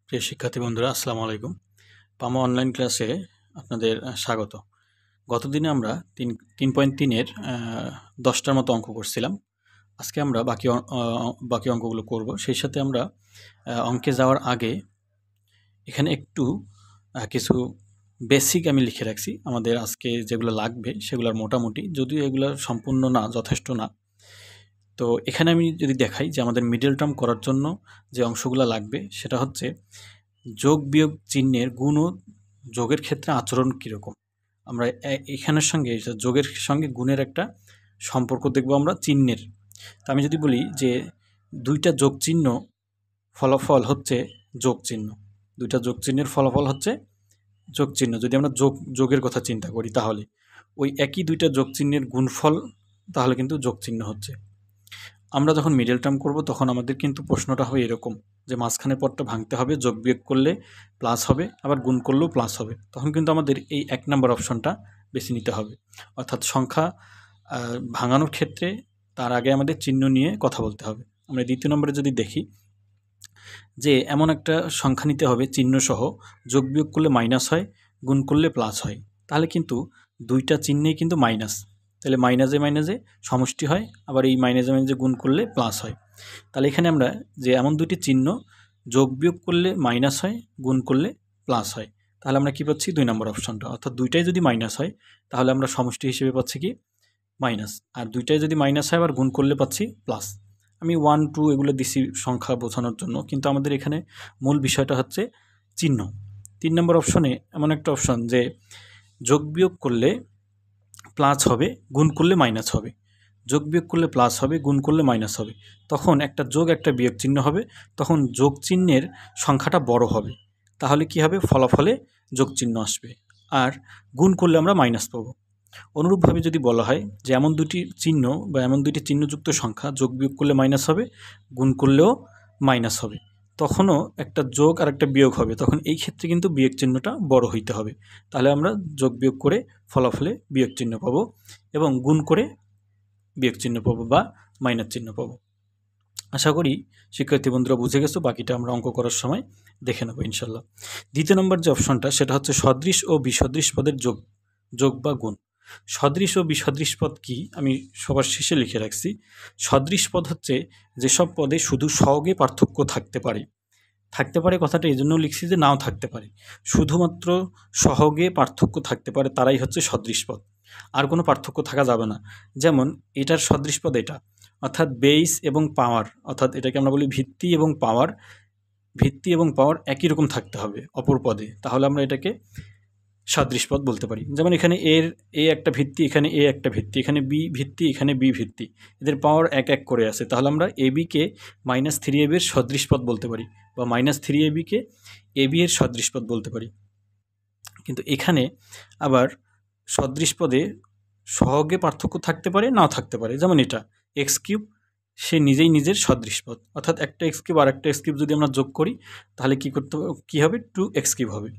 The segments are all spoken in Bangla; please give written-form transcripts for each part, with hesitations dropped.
প্রিয় শিক্ষার্থী বন্ধুরা, আসসালামু আলাইকুম। পামো অনলাইন ক্লাসে আপনাদের স্বাগত। গতদিনে আমরা 3.3-এর 10টার মতো অঙ্ক করছিলাম। আজকে আমরা বাকি অঙ্কগুলো করব। সেই সাথে আমরা অঙ্কে যাওয়ার আগে এখানে একটু কিছু বেসিক আমি লিখে রাখছি। আমাদের আজকে যেগুলো লাগবে সেগুলোর মোটামুটি, যদিও এগুলো সম্পূর্ণ না, যথেষ্ট না। তো এখানে আমি যদি দেখাই যে আমাদের মিডল টার্ম করার জন্য যে অংশগুলো লাগবে সেটা হচ্ছে যোগ বিয়োগ চিহ্নের গুণ ও যোগের ক্ষেত্রে আচরণ কীরকম। আমরা এখানের সঙ্গে যোগের সঙ্গে গুণের একটা সম্পর্ক দেখব আমরা চিহ্নের। তা আমি যদি বলি যে দুইটা যোগ চিহ্ন ফলাফল হচ্ছে যোগ চিহ্ন, দুইটা যোগ চিহ্নের ফলাফল হচ্ছে যোগ চিহ্ন। যদি আমরা যোগের কথা চিন্তা করি তাহলে ওই একই দুইটা যোগ চিহ্নের গুণফল তাহলে কিন্তু যোগ চিহ্ন হচ্ছে। আমরা যখন মিডল টার্ম করব তখন আমাদের কিন্তু প্রশ্নটা হবে এরকম যে মাঝখানের পদটা ভাঙতে হবে, যোগ বিয়োগ করলে প্লাস হবে, আবার গুণ করলেও প্লাস হবে। তখন কিন্তু আমাদের এই 1 নম্বর অপশনটা বেছে নিতে হবে। অর্থাৎ সংখ্যা ভাঙানোর ক্ষেত্রে তার আগে আমাদের চিহ্ন নিয়ে কথা বলতে হবে। আমরা দ্বিতীয় নম্বরে যদি দেখি যে এমন একটা সংখ্যা নিতে হবে চিহ্নসহ, যোগ বিয়োগ করলে মাইনাস হয়, গুণ করলে প্লাস হয়। তাহলে কিন্তু দুইটা চিহ্নেই কিন্তু মাইনাস, তাহলে মাইনাসে মাইনাসে সমষ্টি হয়, আবার এই মাইনাসে মাইনাসে গুণ করলে প্লাস হয়। তাহলে এখানে আমরা যে এমন দুটি চিহ্ন যোগ বিয়োগ করলে মাইনাস হয়, গুণ করলে প্লাস হয়, তাহলে আমরা কি পাচ্ছি 2 নম্বর অপশনটা। অর্থাৎ দুইটাই যদি মাইনাস হয় তাহলে আমরা সমষ্টি হিসেবে পাচ্ছি কি মাইনাস, আর দুইটাই যদি মাইনাস হয় আবার গুণ করলে পাচ্ছি প্লাস। আমি 1, 2 এগুলো দিছি সংখ্যা বোঝানোর জন্য, কিন্তু আমাদের এখানে মূল বিষয়টা হচ্ছে চিহ্ন। 3 নম্বর অপশনে এমন একটা অপশন যে যোগ বিয়োগ করলে প্লাস হবে, গুণ করলে মাইনাস হবে, যোগ বিয়োগ করলে প্লাস হবে, গুণ করলে মাইনাস হবে। তখন একটা যোগ একটা বিয়োগ চিহ্ন হবে, তখন যোগ চিহ্নের সংখ্যাটা বড় হবে, তাহলে কি হবে, ফলাফলে যোগ চিহ্ন আসবে, আর গুণ করলে আমরা মাইনাস পাবো। অনুরূপভাবে যদি বলা হয় যে এমন দুটি চিহ্ন বা এমন দুটি চিহ্নযুক্ত সংখ্যা যোগ বিয়োগ করলে মাইনাস হবে, গুণ করলেও মাইনাস হবে, তখনও একটা যোগ আর একটা বিয়োগ হবে, তখন এই ক্ষেত্রে কিন্তু বিয়োগ চিহ্নটা বড় হইতে হবে। তাহলে আমরা যোগ বিয়োগ করে ফলাফলে বিয়োগ চিহ্ন পাবো এবং গুণ করে বিয়োগ চিহ্ন পাবো বা মাইনাস চিহ্ন পাবো। আশা করি শিক্ষার্থী বন্ধুরা বুঝে গেছো। বাকিটা আমরা অঙ্ক করার সময় দেখে নেবো ইনশাল্লাহ। দ্বিতীয় নম্বর যে অপশনটা সেটা হচ্ছে সদৃশ ও বিসদৃশ পদের যোগ বা গুণ। সদৃশ ও বিসদৃশ পদ কি আমি সবার শেষে লিখে রাখছি। সদৃশ পদ হচ্ছে যেসব পদে শুধু সহগে পার্থক্য থাকতে পারে। কথাটা এই জন্য লিখছি যে নাও থাকতে পারে, শুধুমাত্র সহগে পার্থক্য থাকতে পারে, তারাই হচ্ছে সদৃশ পদ, আর কোনো পার্থক্য থাকা যাবে না। যেমন এটার সদৃশ পদ এটা, অর্থাৎ বেস এবং পাওয়ার, অর্থাৎ এটাকে আমরা বলি ভিত্তি এবং পাওয়ার একই রকম থাকতে হবে অপর পদে, তাহলে আমরা এটাকে সদৃশ পদ বলতে পারি। যেমন এখানে এ একটা ভিত্তি, এখানে এ একটা ভিত্তি, এখানে বি ভিত্তি, এখানে বি ভিত্তি, এদের পাওয়ার এক এক করে আছে, তাহলে আমরা এবিকে -3ab এর সদৃশ পদ বলতে পারি, বা -3ab কে এবি এর সদৃশ পদ বলতে পারি। কিন্তু এখানে আবার সদৃশ পদে সহগে পার্থক্য থাকতে পারে, নাও থাকতে পারে। যেমন এটা x³ সে নিজেই নিজের সদৃশ পদ, অর্থাৎ একটা x³ আর একটা x³ যদি আমরা যোগ করি তাহলে কী হবে 2x³ হবে।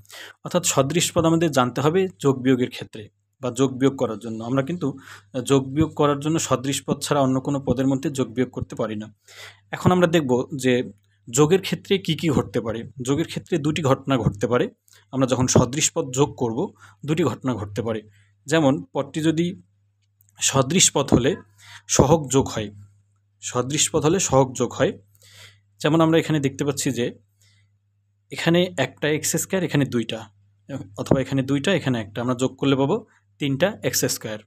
অর্থাৎ সদৃশ পদ আমাদের জানতে হবে যোগ বিয়োগের ক্ষেত্রে বা যোগ বিয়োগ করার জন্য। আমরা কিন্তু যোগ বিয়োগ করার জন্য সদৃশ পদ ছাড়া অন্য কোনো পদের মধ্যে যোগ বিয়োগ করতে পারি না। এখন আমরা দেখব যে যোগের ক্ষেত্রে কি কি ঘটতে পারে। যোগের ক্ষেত্রে দুটি ঘটনা ঘটতে পারে। আমরা যখন সদৃশ পদ যোগ করব দুটি ঘটনা ঘটতে পারে। যেমন পদটি যদি সদৃশ পদ হলে সহগ যোগ হয়, যেমন আমরা এখানে দেখতে পাচ্ছি যে এখানে একটা x², এখানে 2টা, অথবা এখানে 2টা, এখানে একটা, আমরা যোগ করলে পাবো 3টা x²।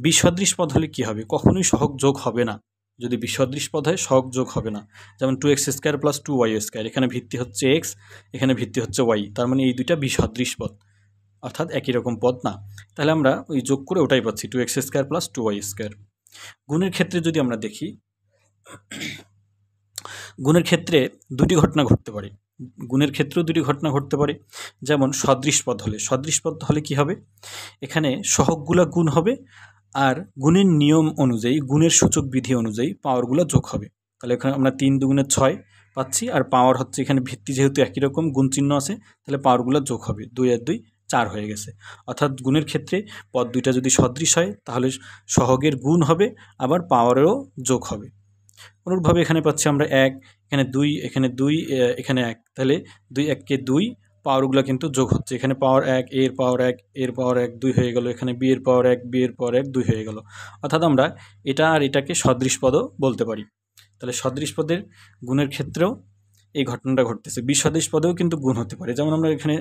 বিসদৃশ পদ হলে কি হবে, কখনোই সহগ যোগ হবে না। যদি বিসদৃশ পদ হয় সহগ যোগ হবে না। যেমন 2x² + 2y², এখানে ভিত্তি হচ্ছে x, এখানে ভিত্তি হচ্ছে y, তার মানে এই দুইটা বিসদৃশ পদ, অর্থাৎ একই রকম পদ না। তাহলে আমরা ওই যোগ করে ওটাই পাচ্ছি 2x² + 2y²। গুণের ক্ষেত্রে যদি আমরা দেখি, গুণের ক্ষেত্রে দুটি ঘটনা ঘটতে পারে। যেমন সদৃশ পদ হলে কি হবে, এখানে সহগগুলো গুণ হবে, আর গুণের নিয়ম অনুযায়ী, গুণের সূচক বিধি অনুযায়ী পাওয়ারগুলো যোগ হবে। তাহলে এখানে আমরা 3 × 2 = 6 পাচ্ছি, আর পাওয়ার হচ্ছে এখানে ভিত্তি যেহেতু একই রকম গুণ চিহ্ন আছে, তাহলে পাওয়ারগুলো যোগ হবে, 2 আর 2 4 হয়ে গেছে। অর্থাৎ গুণের ক্ষেত্রে পদ দুইটা যদি সদৃশ হয় তাহলে সহগের গুণ হবে, আবার পাওয়ারেরও যোগ হবে। অনুরূপভাবে এখানে পাচ্ছি আমরা 1, এখানে 2, এখানে 2, এখানে 1, তাহলে 2 1 কে 2, পাওয়ারগুলো কিন্তু যোগ হচ্ছে। এখানে পাওয়ার 1, এর পাওয়ার 1, এর পাওয়ার 1, 2 হয়ে গেল। এখানে b এর পাওয়ার 1, b এর পাওয়ার 1, 2 হয়ে গেল। অর্থাৎ আমরা এটা আর এটাকে সদৃশ পদও বলতে পারি। তাহলে সদৃশ পদের গুণের ক্ষেত্রেও এই ঘটনাটা ঘটতেছে। বিসদৃশ পদেও কিন্তু গুণ হতে পারে। যেমন আমরা এখানে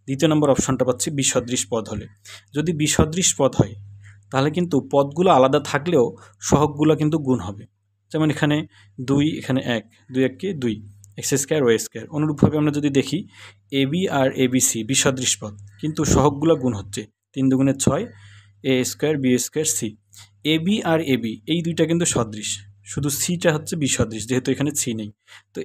দ্বিতীয় নম্বর অপশনটা পাচ্ছি বিসদৃশ পদ হলে। যদি বিসদৃশ পদ হয় তাহলে কিন্তু পদগুলো আলাদা থাকলেও সহগগুলো কিন্তু গুণ হবে। যেমন এখানে 2, এখানে 1, 2 1 কে 2, এক্স স্কোয়ার ওয়াই স্কোয়ার। অনুরূপভাবে আমরা যদি দেখি এবি আর এবিসি বিসদৃশ পদ, কিন্তু সহগগুলো গুণ হচ্ছে। 3 দুগুণে 6, A square B square C. AB আর এবি এই দুইটা কিন্তু সদৃশ, শুধু সিটা হচ্ছে বিসদৃশ, যেহেতু এখানে সি নেই। তো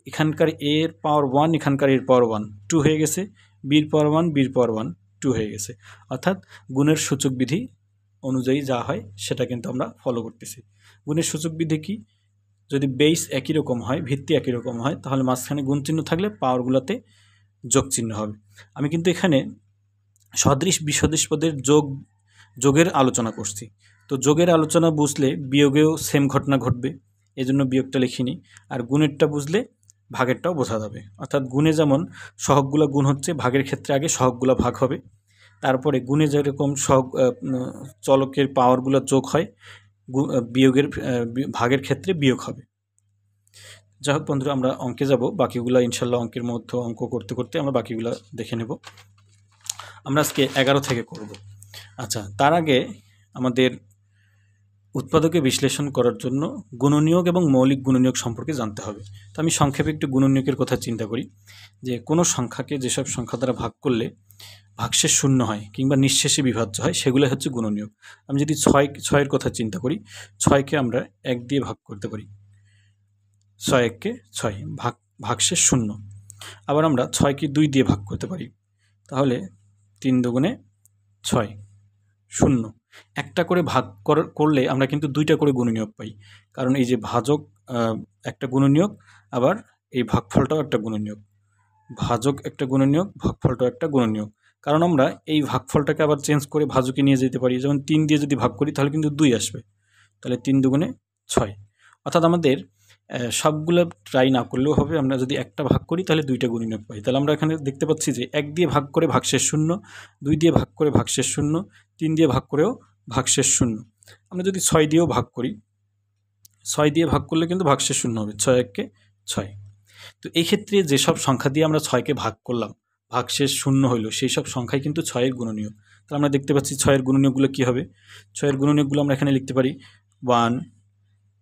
এখানকার এর পাওয়ার 1, এখানকার এর পাওয়ার 1, 2 হয়ে গেছে। বির পাওয়ার 1, বির পাওয়ার 1, 2 হয়ে গেছে। অর্থাৎ গুণের সূচক বিধি অনুযায়ী যা হয় সেটা কিন্তু আমরা ফলো করতেছি। গুণের সূচক বিধি কি? যদি বেস একই রকম হয়, ভিত্তি একই রকম হয়, তাহলে মাঝখানে গুণ চিহ্ন থাকলে পাওয়ারগুলোতে যোগ চিহ্ন হবে। আমি কিন্তু এখানে সদৃশ বিসদৃশ পদের যোগের আলোচনা করছি। তো যোগের আলোচনা বুঝলে বিয়োগেও সেম ঘটনা ঘটবে, এজন্য বিয়োগটা লিখিনি। আর গুণেরটা বুঝলে ভাগেরটাও বোঝা যাবে। অর্থাৎ গুণে যেমন সহগগুলো গুণ হচ্ছে, ভাগের ক্ষেত্রে আগে সহগগুলো ভাগ হবে। তারপরে গুণে যেরকম চলকের পাওয়ারগুলো যোগ হয়, বিয়োগের ভাগের ক্ষেত্রে বিয়োগ হবে। যাই হোক বন্ধুরা, আমরা অঙ্কে যাব। বাকিগুলো ইনশাল্লাহ অঙ্কের মধ্যে অঙ্ক করতে করতে আমরা বাকিগুলো দেখে নেব। আমরা আজকে 11 থেকে করব। আচ্ছা, তার আগে আমাদের উৎপাদকে বিশ্লেষণ করার জন্য গুণনীয়ক এবং মৌলিক গুণনীয়ক সম্পর্কে জানতে হবে। তো আমি সংক্ষেপে একটু গুণনীয়কের কথা চিন্তা করি, যে কোনো সংখ্যাকে যেসব সংখ্যা দ্বারা ভাগ করলে ভাগশেষ শূন্য হয় কিংবা নিঃশেষে বিভাজ্য হয় সেগুলো হচ্ছে গুণনীয়ক। আমি যদি 6 এর কথা চিন্তা করি, 6কে আমরা 1 দিয়ে ভাগ করতে পারি, 6 1 6, ভাগশেষ শূন্য। আবার আমরা 6কে 2 দিয়ে ভাগ করতে পারি, তাহলে 3 দুগুণে 6, শূন্য। একটা করে ভাগ করলে আমরা কিন্তু 2টা করে গুণনীয়ক পাই, কারণ এই যে ভাজক একটা গুণনীয়ক, আবার এই ভাগফলটাও একটা গুণনীয়ক। ভাজক একটা গুণনীয়ক, ভাগফলটাও একটা গুণনীয়ক। কারণ আমরা এই ভাগফলটাকে আবার চেঞ্জ করে ভাজকে নিয়ে যেতে পারি। যেমন 3 দিয়ে যদি ভাগ করি তাহলে কিন্তু 2 আসবে, তাহলে 3 দুগুণে 6। অর্থাৎ আমাদের সবগুলো ট্রাই না করলেও হবে, আমরা যদি একটা ভাগ করি তাহলে 2টা গুণনীয়ক পাই। তাহলে আমরা এখানে দেখতে পাচ্ছি যে 1 দিয়ে ভাগ করে ভাগশেষ শূন্য, 2 দিয়ে ভাগ করে ভাগশেষ শূন্য, 3 দিয়ে ভাগ করেও ভাগশেষ শূন্য। আমরা যদি 6 দিয়েও ভাগ করি, 6 দিয়ে ভাগ করলে কিন্তু ভাগশেষ শূন্য হবে, 6 1 6। তো এই ক্ষেত্রে যেসব সংখ্যা দিয়ে আমরা 6কে ভাগ করলাম, ভাগশেষ শূন্য হইল, সেই সব সংখ্যাই কিন্তু 6-এর গুণনীয়ক। তাহলে আমরা দেখতে পাচ্ছি 6-এর গুণনীয়কগুলো কী হবে। 6-এর গুণনীয়কগুলো আমরা এখানে লিখতে পারি 1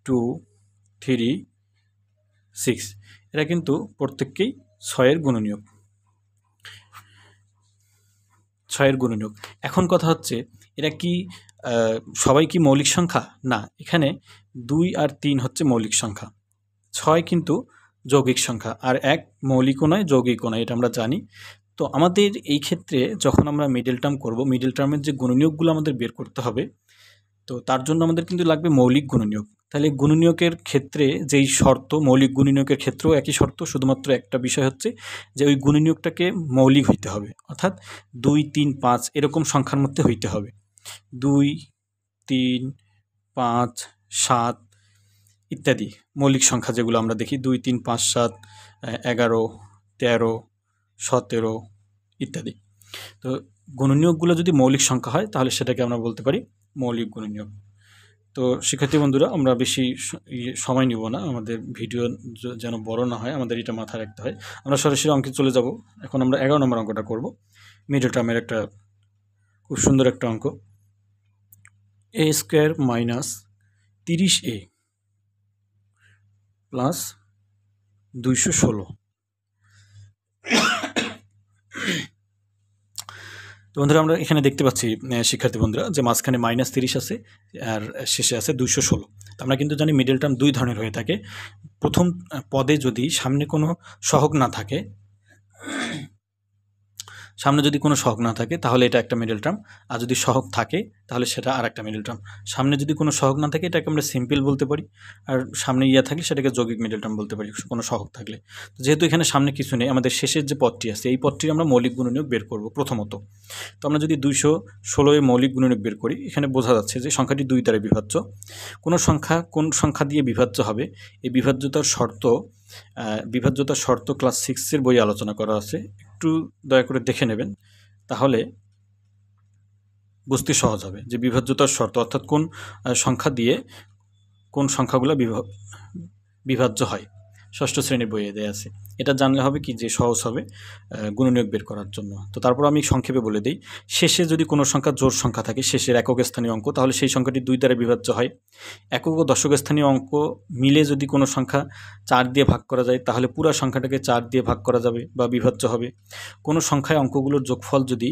2 3 6। এরা কিন্তু প্রত্যেককেই 6-এর গুণনীয়ক, 6-এর গুণনীয়ক। এখন কথা হচ্ছে, এরা কি সবাই কি মৌলিক সংখ্যা? না, এখানে 2 আর 3 হচ্ছে মৌলিক সংখ্যা, 6 কিন্তু যৌগিক সংখ্যা, আর 1 মৌলিকও নয় যৌগিকও নয়, এটা আমরা জানি। তো আমাদের এই ক্ষেত্রে যখন আমরা মিডল টার্ম করব, মিডল টার্মের যে গুণনীয়কগুলো আমাদের বের করতে হবে, তো তার জন্য আমাদের কিন্তু লাগবে মৌলিক গুণনীয়ক। তাহলে গুণনীয়কের ক্ষেত্রে যেই শর্ত, মৌলিক গুণনীয়কের ক্ষেত্রেও একই শর্ত, শুধুমাত্র একটা বিষয় হচ্ছে যে ওই গুণনীয়কটাকে মৌলিক হইতে হবে, অর্থাৎ 2 3 5 এরকম সংখ্যার মধ্যে হইতে হবে। 2 3 5 7 ইত্যাদি মৌলিক সংখ্যা যেগুলো আমরা দেখি, 2 3 5 7 11 13 17 ইত্যাদি। তো গুণনীয়কগুলো যদি মৌলিক সংখ্যা হয় তাহলে সেটাকে আমরা বলতে পারি মৌলিক গুণনীয়ক। তো শিক্ষার্থী বন্ধুরা, আমরা বেশি সময় নিব না, আমাদের ভিডিও যেন বড় না হয়, আমাদের এটা মাথায় রাখতে হয়। আমরা সরাসরি অঙ্কে চলে যাব। এখন আমরা 11 নম্বর অঙ্কটা করব, মিডল টার্মের একটা খুব সুন্দর একটা অঙ্ক। a square minus 30a plus 216। তো বন্ধুরা, আমরা এখানে দেখতে পাচ্ছি শিক্ষার্থী বন্ধুরা যে মাঝখানে -30 আছে আর শেষে আছে 216। তো আমরা কিন্তু জানি মিডল টার্ম 2 ধরনের হয়ে থাকে। প্রথম পদে যদি সামনে কোনো সহগ না থাকে, তাহলে এটা একটা মিডল টার্ম, আর যদি সহগ থাকে তাহলে সেটা আর একটা মিডল টার্ম। সামনে যদি কোনো সহগ না থাকে এটাকে আমরা সিম্পল বলতে পারি, আর সামনে থাকলে সেটাকে যৌগিক মিডল টার্ম বলতে পারি কোনো সহগ থাকলে। যেহেতু এখানে সামনে কিছু নেই, আমাদের শেষের যে পদটি আছে এই পদটির আমরা মৌলিক গুণনীয়ক বের করব প্রথমত। তো আমরা যদি 216 মৌলিক গুণনীয়ক বের করি, এখানে বোঝা যাচ্ছে যে সংখ্যাটি 2 দ্বারা বিভাজ্য। কোন সংখ্যা দিয়ে বিভাজ্য হবে, এই বিভাজ্যতার শর্ত বিভাজ্যতার শর্ত ক্লাস 6-এর বই আলোচনা করা আছে, একটু দয়া করে দেখে নেবেন, তাহলে বুঝতে সহজ হবে যে বিভাজ্যতার শর্ত অর্থাৎ কোন সংখ্যা দিয়ে কোন সংখ্যাগুলো বিভাজ্য হয়। ষষ্ঠ শ্রেণীর বইয়ে দেয়া আছে। এটা জানলে হবে কি যে সহজ হবে গুণনীয়ক বের করার জন্য। তো তারপর আমি সংক্ষেপে বলে দিই, শেষে যদি কোনো সংখ্যা জোড় সংখ্যা থাকে, শেষের একক স্থানীয় অঙ্ক, তাহলে সেই সংখ্যাটি 2 দ্বারা বিভাজ্য হয়। একক ও দশক স্থানীয় অঙ্ক মিলে যদি কোনো সংখ্যা 4 দিয়ে ভাগ করা যায়, তাহলে পুরো সংখ্যাটাকে 4 দিয়ে ভাগ করা যাবে বা বিভাজ্য হবে। কোনো সংখ্যায় অঙ্কগুলোর যোগফল যদি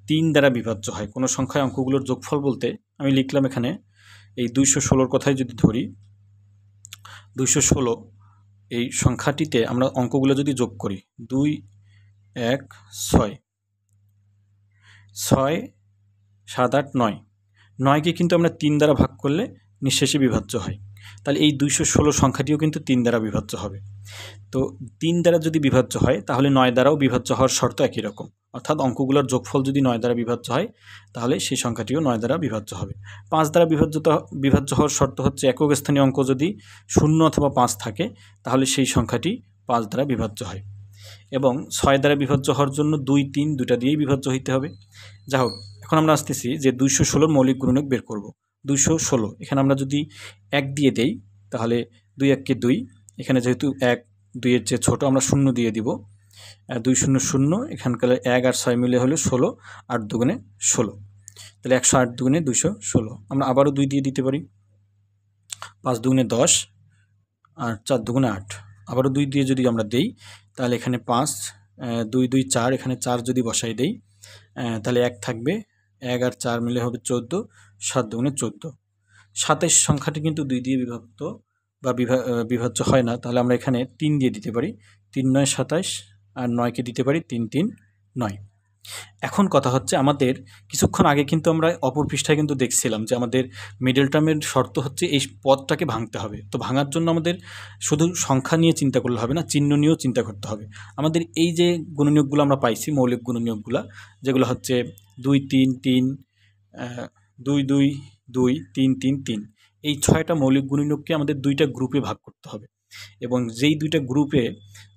3 দ্বারা বিভাজ্য হয়, কোনো সংখ্যায় অঙ্কগুলোর যোগফল বলতে আমি লিখলাম এখানে এই 216-র কথাই যদি ধরি, 216 এই সংখ্যাটিতে আমরা অঙ্কগুলো যদি যোগ করি, 2, 1, 6, 6, 7, 8, 9, 9কে কিন্তু আমরা 3 দ্বারা ভাগ করলে নিঃশেষে বিভাজ্য হয়। তাহলে এই 216 সংখ্যাটিও কিন্তু 3 দ্বারা বিভাজ্য হবে। তো 3 দ্বারা যদি বিভাজ্য হয়, তাহলে 9 দ্বারাও বিভাজ্য হওয়ার শর্ত একই রকম, অর্থাৎ অঙ্কগুলোর যোগফল যদি 9 দ্বারা বিভাজ্য হয়, তাহলে সেই সংখ্যাটিও 9 দ্বারা বিভাজ্য হবে। 5 দ্বারা বিভাজ্য হওয়ার শর্ত হচ্ছে একক স্থানীয় অঙ্ক যদি 0 অথবা 5 থাকে, তাহলে সেই সংখ্যাটি 5 দ্বারা বিভাজ্য হয়। এবং 6 দ্বারা বিভাজ্য হওয়ার জন্য 2, 3 দুটা দিয়েই বিভাজ্য হইতে হবে। যাই হোক, এখন আমরা আসতেছি যে 216 মৌলিক গুণনীয়ক বের করব। 216 এখানে আমরা যদি 1 দিয়ে দেই, তাহলে 2 1 কে 2, এখানে যেহেতু 1 2 এর চেয়ে ছোটো, আমরা 0 দিয়ে দিব। 2 0 0, এখানকার 1 আর 6 মিলে হলো 16, 8 দুগুণে 16, তাহলে 108 দুগুণে 216। আমরা আবারও 2 দিয়ে দিতে পারি, 5 দুগুণে 10 আর 4 দুগুণে 8। আবারও 2 দিয়ে যদি আমরা দেই, তাহলে এখানে 5, 2 2 4, এখানে 4 যদি বসাই দেই, তাহলে 1 থাকবে, 1 আর 4 মিলে হবে 14, 7 দুগুণে 14। 27 সংখ্যাটি কিন্তু 2 দিয়ে বিভক্ত বা বিভাজ্য হয় না, তাহলে আমরা এখানে 3 দিয়ে দিতে পারি, 3 9 27, আর 9কে দিতে পারি 3 3 9। এখন কথা হচ্ছে, আমাদের কিছুক্ষণ আগে কিন্তু আমরা অপর পৃষ্ঠায় কিন্তু দেখছিলাম যে আমাদের মিডল টার্মের শর্ত হচ্ছে এই পদটাকে ভাঙতে হবে। তো ভাঙার জন্য আমাদের শুধু সংখ্যা নিয়ে চিন্তা করলে হবে না, চিহ্ন নিয়েও চিন্তা করতে হবে। আমাদের এই যে গুণনীয়কগুলো আমরা পাইছি, মৌলিক গুণনীয়কগুলো, যেগুলো হচ্ছে 2 3 3, 2 2 2, 3 3 3, এই 6টা মৌলিক গুণনীয়ককে আমাদের 2টা গ্রুপে ভাগ করতে হবে, এবং যেই 2টা গ্রুপে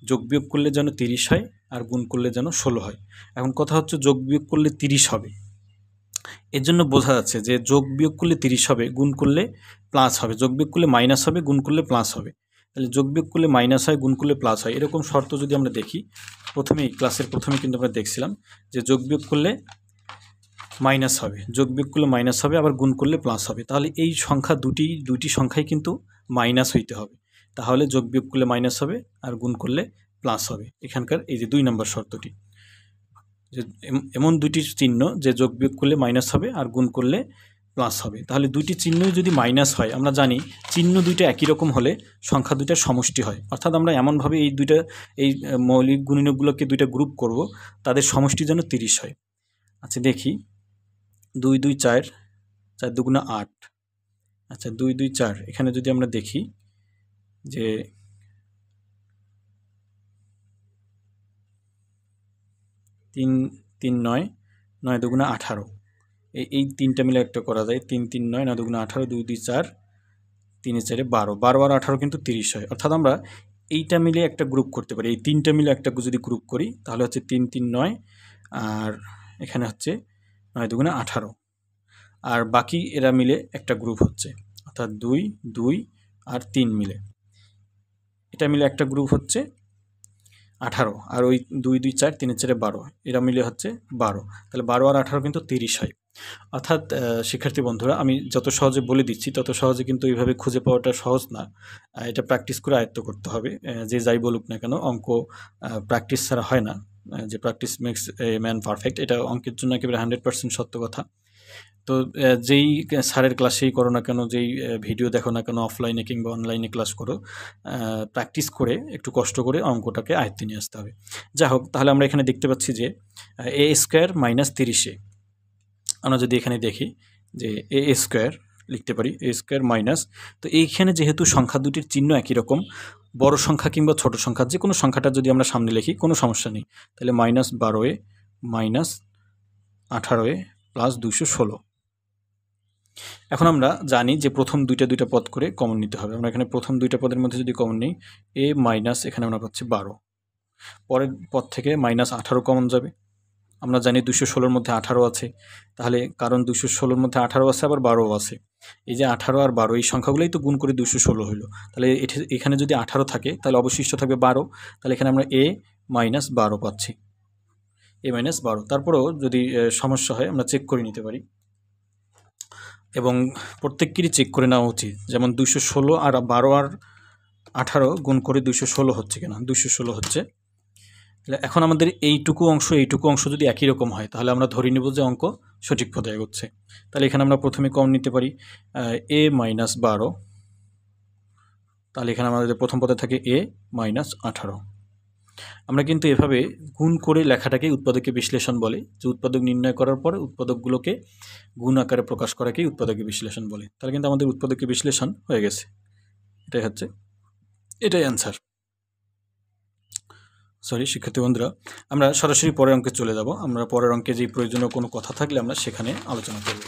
যোগ বিয়োগ করলে যেন 30 হয় আর গুণ করলে যেন 16 হয়। এখন কথা হচ্ছে যোগ বিয়োগ করলে 30 হবে, এর জন্য বোঝা যাচ্ছে যে যোগ বিয়োগ করলে 30 হবে, গুণ করলে প্লাস হবে, যোগ বিয়োগ করলে মাইনাস হবে, গুণ করলে প্লাস হবে। তাহলে যোগ বিয়োগ করলে মাইনাস হয়, গুণ করলে প্লাস হয়, এরকম শর্ত যদি আমরা দেখি, ক্লাসের প্রথমে কিন্তু আমরা দেখছিলাম যে যোগ বিয়োগ করলে মাইনাস হবে, যোগ বিয়োগ করলে মাইনাস হবে, আবার গুণ করলে প্লাস হবে। তাহলে এই সংখ্যা দুটি সংখ্যাই কিন্তু মাইনাস হইতে হবে, তাহলে যোগ বিয়োগ করলে মাইনাস হবে আর গুণ করলে প্লাস হবে। এখানকার এই যে 2 নম্বর শর্তটি, যে এমন 2টি চিহ্ন যে যোগ বিয়োগ করলে মাইনাস হবে আর গুণ করলে প্লাস হবে। তাহলে 2টি চিহ্নই যদি মাইনাস হয়, আমরা জানি চিহ্ন 2টা একই রকম হলে সংখ্যা 2টার সমষ্টি হয়, অর্থাৎ আমরা এমনভাবে এই মৌলিক গুণনীয়কগুলোকে 2টা গ্রুপ করব, তাদের সমষ্টি যেন 30 হয়। আচ্ছা দেখি, 2 2 4, 4 দুগুণে 8, আচ্ছা 2 2 4, এখানে যদি আমরা দেখি যে 3 3 9, 9 দুগুণে 18, এই 3টা মিলে একটা করা যায়, 3 3 9, 9 দুগুণে 18, 2 2 4, 3 4 12, 12 আর 18 কিন্তু 30 হয়। অর্থাৎ আমরা এইটা মিলে একটা গ্রুপ করতে পারি, এই 3টা মিলে একটা যদি গ্রুপ করি, তাহলে হচ্ছে 3 3 9, আর এখানে হচ্ছে 9 দুগুণে 18, আর বাকি এরা মিলে একটা গ্রুপ হচ্ছে, অর্থাৎ 2 2 আর 3 মিলে, এটা মিলে একটা গ্রুপ হচ্ছে 18, আর ওই 2 2 4, 3 4 12, এরা মিলে হচ্ছে 12। তাহলে 12 আর 18 কিন্তু 30 হয়। অর্থাৎ শিক্ষার্থী বন্ধুরা, আমি যত সহজে বলে দিচ্ছি তত সহজে কিন্তু এইভাবে খুঁজে পাওয়াটা সহজ না, এটা প্র্যাকটিস করে আয়ত্ত করতে হবে। যে যাই বলুক না কেন, অঙ্ক প্র্যাকটিস ছাড়া হয় না, যে practice makes a man perfect, এটা অঙ্কের জন্য একেবারে 100% সত্য কথা। তো যেই স্যারের ক্লাসেই করো না কেন, যেই ভিডিও দেখো না কেন, অফলাইনে কিংবা অনলাইনে ক্লাস করো, প্র্যাকটিস করে একটু কষ্ট করে অঙ্কটাকে আয়ত্তে নিয়ে আসতে হবে। যাই হোক, তাহলে আমরা এখানে দেখতে পাচ্ছি যে a স্কোয়ার মাইনাস 30, আমরা যদি এখানে দেখি যে a স্কোয়ার লিখতে পারি, a স্কোয়ার মাইনাস, তো এইখানে যেহেতু সংখ্যা দুটির চিহ্ন একই রকম, বড় সংখ্যা কিংবা ছোট সংখ্যা যে কোনো সংখ্যাটা যদি আমরা সামনে লিখি কোনো সমস্যা নেই। তাহলে minus 12a minus 18a plus 216, এখন আমরা জানি যে প্রথম দুইটা পদ করে কমন নিতে হবে। আমরা এখানে প্রথম দুইটা পদের মধ্যে যদি কমন নিই, এ মাইনাস এখানে আমরা পাচ্ছি 12, পরের পদ থেকে -18 কমন যাবে। আমরা জানি 216-র মধ্যে 18 আছে, তাহলে কারণ 216-র মধ্যে 18 আছে আবার 12ও আছে, এই যে 18 আর 12 এই সংখ্যাগুলোই তো গুণ করে 216 হইল। তাহলে এখানে যদি 18 থাকে তাহলে অবশিষ্ট থাকবে 12, তাহলে এখানে আমরা a - 12 পাচ্ছি, a - 12। তারপরেও যদি সমস্যা হয় আমরা চেক করে নিতে পারি, এবং প্রত্যেককেরই চেক করে নেওয়া উচিত, যেমন 216 আর 12 আর 18 গুণ করে 216 হচ্ছে কিনা। 216 হচ্ছে। তাহলে এখন আমাদের এইটুকু অংশ যদি একই রকম হয় তাহলে আমরা ধরে নেব যে অঙ্ক সঠিক পথে এগোচ্ছে। তাহলে এখানে আমরা প্রথমে কমন নিতে পারি a - 12, তাহলে এখানে আমাদের প্রথম পদে থাকে a - 18। আমরা কিন্তু এভাবে গুণ করে লেখাটাকে উৎপাদকে বিশ্লেষণ বলে, যে উৎপাদক নির্ণয় করার পরে উৎপাদকগুলোকে গুণ আকারে প্রকাশ করাকেই উৎপাদকে বিশ্লেষণ বলে। তাহলে কিন্তু আমাদের উৎপাদকে বিশ্লেষণ হয়ে গেছে, এটাই অ্যান্সার। সরি শিক্ষার্থী বন্ধুরা, আমরা সরাসরি পরের অঙ্কে চলে যাব। আমরা পরের অঙ্কে যে প্রয়োজনীয় কোনো কথা থাকলে আমরা সেখানে আলোচনা করব।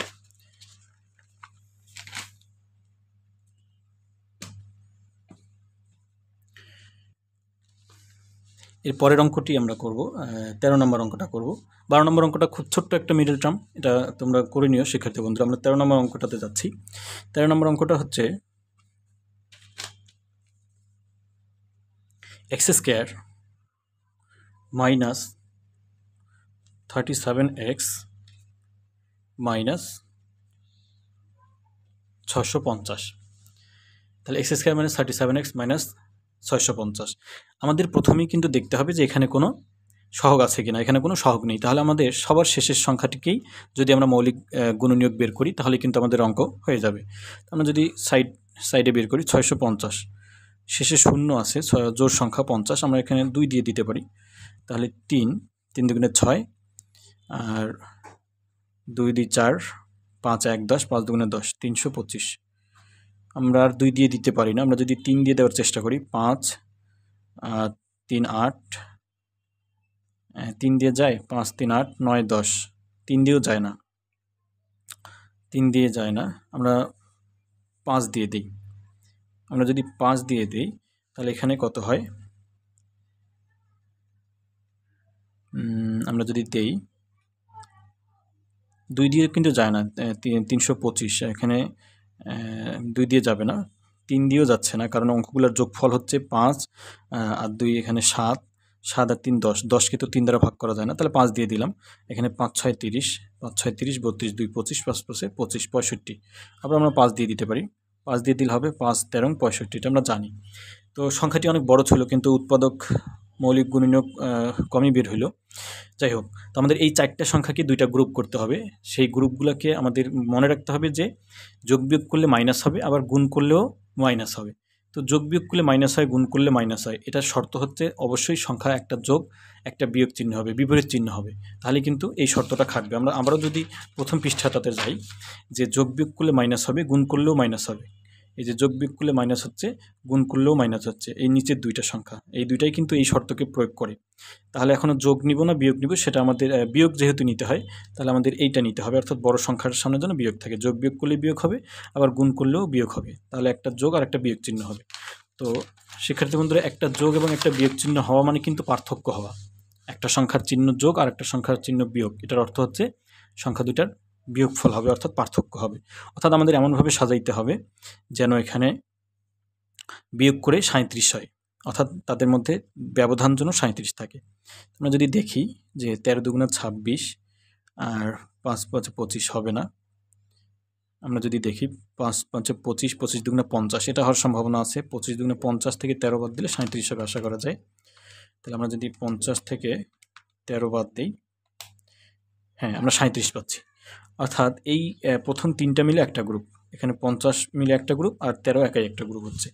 এর পরের অঙ্কটি আমরা করব, 13 নম্বর অঙ্কটা করব। 12 নম্বর অঙ্কটা খুব ছোট্ট একটা মিডল টার্ম, এটা তোমরা করে নিও শিক্ষার্থী বন্ধুরা। আমরা 13 নম্বর অঙ্কটাতে যাচ্ছি। 13 নম্বর অঙ্কটা হচ্ছে x² - 37x - 650। তাহলে x² - 37x - 650। আমাদের প্রথমেই কিন্তু দেখতে হবে যে এখানে কোনো সহগ আছে কিনা। এখানে কোনো সহগ নেই, তাহলে আমাদের সবার শেষের সংখ্যাটিকেই যদি আমরা মৌলিক গুণনীয়ক বের করি তাহলে কিন্তু আমাদের অঙ্ক হয়ে যাবে। আমরা যদি সাইডে বের করি 650, শেষে 0 আছে, জোড় সংখ্যা 50, আমরা এখানে 2 দিয়ে দিতে পারি। তাহলে 3 দুগুণে 6, আর 2 দিয়ে 4, 5 1 10, 5 দুগুণে 10, 325। আমরা আর 2 দিয়ে দিতে পারি না, আমরা যদি 3 দিয়ে দেওয়ার চেষ্টা করি, 5 3 8, 3 দিয়ে যায়, 5 3 8 9 10, 3 দিয়েও যায় না, 3 দিয়ে যায় না, আমরা 5 দিয়ে দিই। আমরা যদি 5 দিয়ে দিই তাহলে এখানে কত হয়, আমরা যদি দেই, 2 দিয়ে কিন্তু যায় না, 325, এখানে 2 দিয়ে যাবে না, 3 দিয়েও যাচ্ছে না, কারণ অঙ্কগুলোর যোগফল হচ্ছে 5 আর 2, এখানে 7 7 আর 3 10, 10কে তো 3 দ্বারা ভাগ করা যায় না, তাহলে 5 দিয়ে দিলাম। এখানে 5 6 30, 5 6 30, 32 2 25, 5 5 25, 65। আবার আমরা 5 দিয়ে দিতে পারি, 5 দিয়ে দিলে হবে 5 13 65, এটা আমরা জানি। তো সংখ্যাটি অনেক বড় ছিল, কিন্তু উৎপাদক মৌলিক গুণনীয়ক কমই বের হইল। যাই হোক, তো আমাদের এই 4টা সংখ্যাকে 2টা গ্রুপ করতে হবে। সেই গ্রুপগুলোকে আমাদের মনে রাখতে হবে যে যোগ বিয়োগ করলে মাইনাস হবে, আবার গুণ করলেও মাইনাস হবে। তো যোগ বিয়োগ করলে মাইনাস হয়, গুণ করলে মাইনাস হয়, এটার শর্ত হচ্ছে অবশ্যই সংখ্যা একটা যোগ একটা বিয়োগ চিহ্ন হবে, বিপরীত চিহ্ন হবে, তাহলে কিন্তু এই শর্তটা খাটবে। আমরাও যদি প্রথম পৃষ্ঠাটাতে যাই, যে যোগ বিয়োগ করলে মাইনাস হবে, গুণ করলেও মাইনাস হবে, এই যে যোগ বিয়োগ করলে মাইনাস হচ্ছে, গুণ করলেও মাইনাস হচ্ছে, এই নিচের 2টা সংখ্যা, এই 2টাই কিন্তু এই শর্তকে প্রয়োগ করে। তাহলে এখনও যোগ নিব না বিয়োগ নিব, সেটা আমাদের বিয়োগ যেহেতু নিতে হয় তাহলে আমাদের এইটা নিতে হবে, অর্থাৎ বড় সংখ্যার সামনে যেন বিয়োগ থাকে। যোগ বিয়োগ করলে বিয়োগ হবে, আবার গুণ করলেও বিয়োগ হবে, তাহলে একটা যোগ আর একটা বিয়োগ চিহ্ন হবে। তো শিক্ষার্থী বন্ধুরা, একটা যোগ এবং একটা বিয়োগ চিহ্ন হওয়া মানে কিন্তু পার্থক্য হওয়া। একটা সংখ্যার চিহ্ন যোগ আর একটা সংখ্যার চিহ্ন বিয়োগ, এটার অর্থ হচ্ছে সংখ্যা দুইটার বিয়োগফল হবে, অর্থাৎ পার্থক্য হবে। অর্থাৎ আমাদের এমনভাবে সাজাইতে হবে যেন এখানে বিয়োগ করে 37 হয়, অর্থাৎ তাদের মধ্যে ব্যবধান যেন 37 থাকে। আমরা যদি দেখি যে 13 দুগুণে 26 আর 5 5 25 হবে না। আমরা যদি দেখি 5 5 25, 25 দুগুণে 50, এটা হওয়ার সম্ভাবনা আছে। 25 দুগুণে 50 থেকে 13 বাদ দিলে 37 হবে আশা করা যায়। তাহলে আমরা যদি 50 থেকে 13 বাদ দিই, হ্যাঁ আমরা 37 পাচ্ছি। অর্থাৎ এই প্রথম 3টা মিলে একটা গ্রুপ, এখানে 50 মিলে একটা গ্রুপ, আর 13 একাই একটা গ্রুপ হচ্ছে।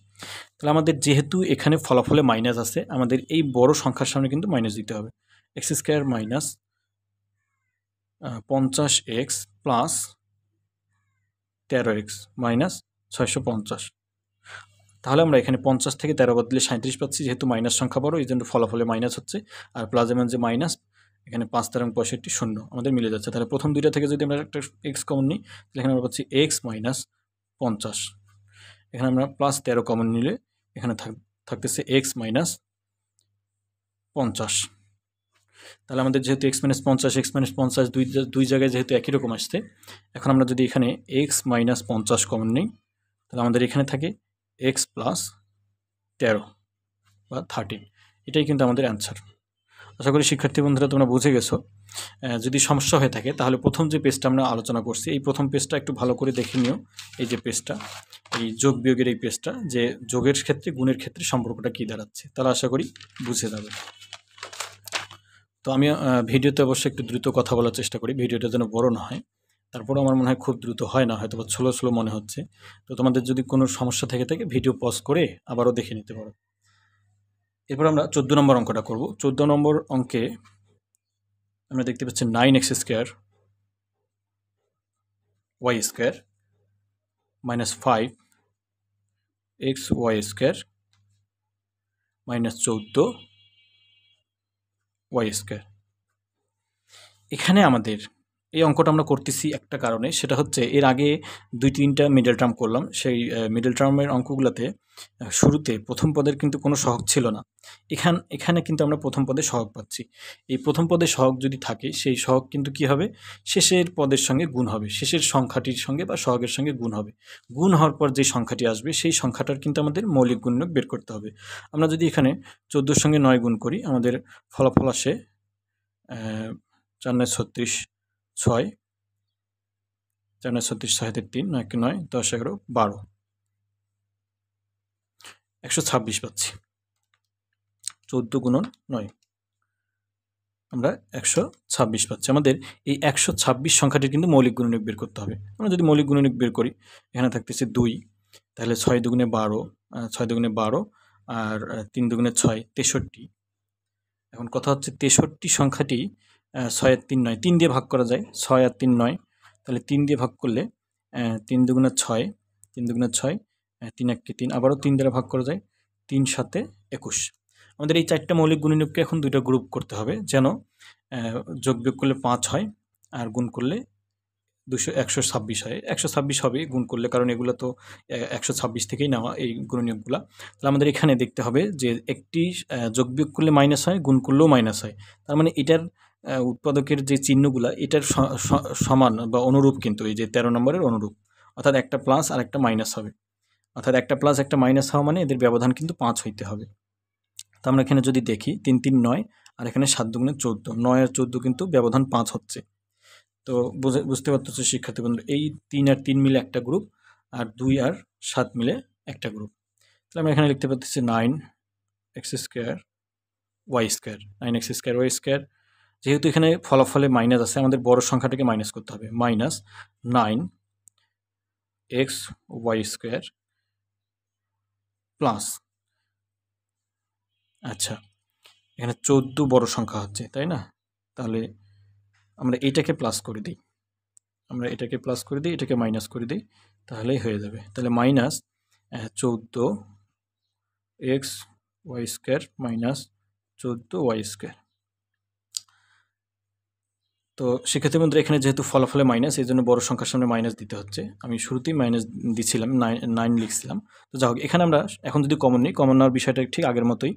তাহলে আমাদের যেহেতু এখানে ফলাফলে মাইনাস আছে, আমাদের এই বড় সংখ্যার সামনে কিন্তু মাইনাস দিতে হবে। x² - 50x plus 13x minus 650। তাহলে আমরা এখানে 50 থেকে 13 বাদ দিলে 37 পাচ্ছি, যেহেতু মাইনাস সংখ্যা বড় এই জন্য ফলাফলে মাইনাস হচ্ছে, আর প্লাসের মাঝে মাইনাস, এখানে 5 এবং 65 শূন্য আমাদের মিলে যাচ্ছে। তাহলে প্রথম দুইটা থেকে যদি আমরা একটা এক্স কমন নিই তাহলে এখানে আমরা পাচ্ছি এক্স মাইনাস 50। এখানে আমরা +13 কমন নিলে এখানে থাকতেছে এক্স মাইনাস 50। তাহলে আমাদের যেহেতু এক্স মাইনাস 50 দুই জায়গায় যেহেতু একই রকম আসছে, এখন আমরা যদি এখানে এক্স মাইনাস 50 কমন নিই তাহলে আমাদের এখানে থাকে এক্স প্লাস 13 বা 13। এটাই কিন্তু আমাদের অ্যান্সার। আশা করি শিক্ষার্থী বন্ধুরা তোমরা বুঝে গেছো। যদি সমস্যা হয়ে থাকে তাহলে প্রথম যে পেজটা আমরা আলোচনা করছি এই প্রথম পেজটা একটু ভালো করে দেখে নিও। এই যে পেজটা, এই যোগ বিয়োগের এই পেজটা, যে যোগের ক্ষেত্রে গুণের ক্ষেত্রে সম্পর্কটা কী দাঁড়াচ্ছে, তাহলে আশা করি বুঝে যাবে। তো আমি ভিডিওতে অবশ্যই একটু দ্রুত কথা বলার চেষ্টা করি, ভিডিওটা যেন বড় না হয়। তারপরেও আমার মনে হয় খুব দ্রুত হয় না, হয়তো বা স্লো মনে হচ্ছে। তো তোমাদের যদি কোনো সমস্যা থেকে থাকে ভিডিও পজ করে আবারও দেখে নিতে পারো। এরপর আমরা 14 নম্বর অঙ্কটা করব। 14 নম্বর অঙ্কে আমরা দেখতে পাচ্ছি 9x square y square minus 5x y square minus 14 y square. এখানে আমাদের এই অঙ্কটা আমরা করতেছি একটা কারণে, সেটা হচ্ছে এর আগে 2-3টা মিডল টার্ম করলাম। সেই মিডল টার্মের অঙ্কগুলোতে শুরুতে প্রথম পদের কিন্তু কোনো সহগ ছিল না। এখানে কিন্তু আমরা প্রথম পদে সহগ পাচ্ছি। এই প্রথম পদে সহগ যদি থাকে সেই সহগ কিন্তু কি হবে, শেষের পদের সঙ্গে গুণ হবে, শেষের সংখ্যাটির সঙ্গে বা সহগের সঙ্গে গুণ হবে। গুণ হওয়ার পর যে সংখ্যাটি আসবে সেই সংখ্যাটার কিন্তু আমাদের মৌলিক গুণনীয়ক বের করতে হবে। আমরা যদি এখানে 14 সঙ্গে 9 গুণ করি আমাদের ফলাফল আসে 4 9 36 6, 4 9 36 6 হাতে 3, 9 9 10 11 12, 126 পাচ্ছি। 14 গুণন 9 আমরা 126 পাচ্ছি। আমাদের এই 126 সংখ্যাটির কিন্তু মৌলিক গুণনীয়ক বের করতে হবে। আমরা যদি মৌলিক গুণনীয়ক বের করি এখানে থাকতেছে 2, তাহলে 6 দুগুণে 12, 6 দুগুণে 12 আর 3 দুগুণে 6 63। এখন কথা হচ্ছে 63 সংখ্যাটি 6 আর 3 9, 3 দিয়ে ভাগ করা যায়। 6 আর 3 9, তাহলে 3 দিয়ে ভাগ করলে 3 দুগুণে 6, 3 দুগুণে 6, 3 1 3, আবারও 3 দ্বারা ভাগ করা যায়, 3 7 21। আমাদের এই 4টা মৌলিক গুণনীয়ককে এখন 2টা গ্রুপ করতে হবে, যেন যোগ বিয়োগ করলে 5 হয় আর গুণ করলে 126 হয়। 126 হবে গুণ করলে, কারণ এগুলো তো 126 থেকেই নেওয়া এই গুণনীয়কগুলা। তাহলে আমাদের এখানে দেখতে হবে যে একটি যোগ বিয়োগ করলে মাইনাস হয়, গুণ করলেও মাইনাস হয়। তার মানে এটার উৎপাদকের যে চিহ্নগুলা এটার সমান বা অনুরূপ, কিন্তু এই যে 13 নম্বরের অনুরূপ, অর্থাৎ একটা প্লাস আর একটা মাইনাস হবে। অর্থাৎ একটা প্লাস একটা মাইনাস হওয়া মানে এদের ব্যবধান কিন্তু 5 হইতে হবে। তো আমরা এখানে যদি দেখি 3 3 9 আর এখানে 7 দুগুণে 14, 9 আর 14 কিন্তু ব্যবধান 5 হচ্ছে। তো বুঝতে পারতেছো শিক্ষার্থী বন্ধু, এই 3 আর 3 মিলে একটা গ্রুপ আর 2 আর 7 মিলে একটা গ্রুপ। তাহলে আমরা এখানে লিখতে পারতেছি 9x square y square, 9x square y square. যেহেতু এখানে ফলাফলে মাইনাস আছে আমাদের বড় সংখ্যাটাকে মাইনাস করতে হবে, minus 9x Y square plus, আচ্ছা এখানে 14 বড় সংখ্যা হচ্ছে তাই না, তাহলে আমরা এটাকে প্লাস করে দিই, এটাকে মাইনাস করে দিই, তাহলেই হয়ে যাবে। তাহলে minus 14x y square minus 14 y square. তো শিক্ষার্থী বন্ধুরা এখানে যেহেতু ফলাফলে মাইনাস, এই জন্য বড় সংখ্যার সামনে মাইনাস দিতে হচ্ছে। আমি শুরুতেই মাইনাস দিছিলাম, 9 লিখছিলাম। তো যাই হোক, এখানে আমরা এখন যদি কমন নিই, কমন নেওয়ার বিষয়টা ঠিক আগের মতোই।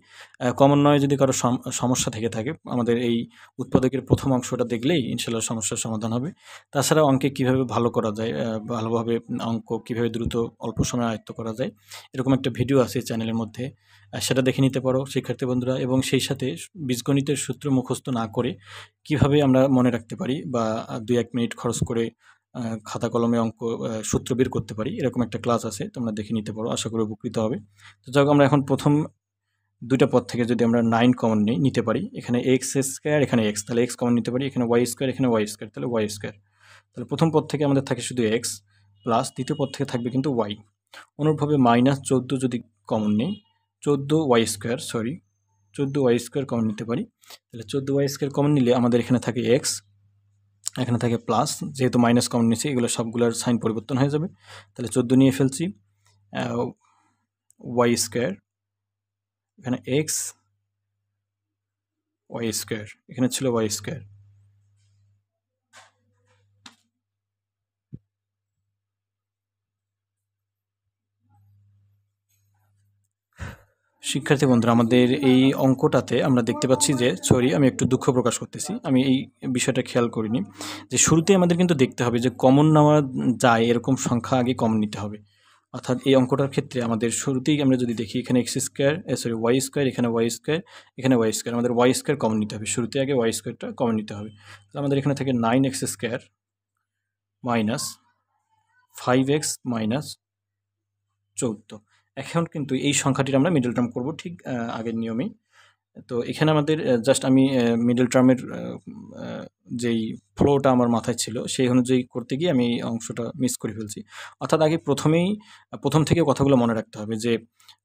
কমন নয় যদি কারো সমস্যা থেকে থাকে, আমাদের এই উৎপাদকের প্রথম অংশটা দেখলেই ইনশাল্লাহ সমস্যার সমাধান হবে। তাছাড়া অঙ্কে কীভাবে ভালো করা যায়, ভালোভাবে অঙ্ক কীভাবে দ্রুত অল্প সময়ে আয়ত্ত করা যায়, এরকম একটা ভিডিও আছে চ্যানেলের মধ্যে, সেটা দেখে নিতে পারো শিক্ষার্থী বন্ধুরা। এবং সেই সাথে বীজগণিতের সূত্র মুখস্থ না করে কিভাবে আমরা মনে রাখতে পারি বা 2-1 মিনিট খরচ করে খাতা কলমে অঙ্ক সূত্র বের করতে পারি, এরকম একটা ক্লাস আছে, তোমরা দেখে নিতে পারো, আশা করি উপকৃত হবে। তো যাই হোক, আমরা এখন প্রথম দুইটা পদ থেকে যদি আমরা 9 কমন নিতে পারি, এখানে এক্স স্কোয়ার এখানে এক্স, তাহলে এক্স কমন নিতে পারি, এখানে ওয়াই স্কোয়ার এখানে ওয়াই স্কোয়ার, তাহলে ওয়াই স্কোয়ার। তাহলে প্রথম পদ থেকে আমাদের থাকে শুধু এক্স প্লাস দ্বিতীয় পদ থেকে থাকবে কিন্তু ওয়াই। অনুরূপভাবে মাইনাস 14 যদি কমন নিই, 14 ওয়াই স্কোয়ার কমন নিতে পারি। তাহলে 14 ওয়াই স্কোয়ার কমন নিলে আমাদের এখানে থাকে এক্স, এখানে থাকে প্লাস, যেহেতু মাইনাস কমন নিচ্ছি এগুলো সবগুলোর সাইন পরিবর্তন হয়ে যাবে। তাহলে 14 নিয়ে ফেলছি, ওয়াই স্কোয়ার, এখানে এক্স ওয়াই স্কোয়ার, এখানে ছিল ওয়াই স্কোয়ার। শিক্ষার্থী বন্ধুরা, আমাদের এই অঙ্কটাতে আমরা দেখতে পাচ্ছি যে, সরি আমি একটু দুঃখ প্রকাশ করতেছি, আমি এই বিষয়টা খেয়াল করিনি যে শুরুতেই আমাদের কিন্তু দেখতে হবে যে কমন নেওয়া যায় এরকম সংখ্যা আগে কমন নিতে হবে। অর্থাৎ এই অঙ্কটার ক্ষেত্রে আমাদের শুরুতেই আমরা যদি দেখি এখানে x square, sorry y square, এখানে ওয়াই স্কোয়ার, এখানে ওয়াই স্কোয়ার, আমাদের ওয়াই স্কোয়ার কমন নিতে হবে। শুরুতে আগে ওয়াই স্কোয়ারটা কমন নিতে হবে। তাহলে আমাদের এখানে থাকে 9x square minus 5x minus 14। এখন কিন্তু এই সংখ্যাটির আমরা মিডল টার্ম করব ঠিক আগের নিয়মেই। তো এখানে আমাদের জাস্ট আমি মিডল টার্মের যেই ফ্লোটা আমার মাথায় ছিল সেই অনুযায়ী করতে গিয়ে আমি এই অংশটা মিস করে ফেলছি। অর্থাৎ আগে প্রথম থেকে কথাগুলো মনে রাখতে হবে যে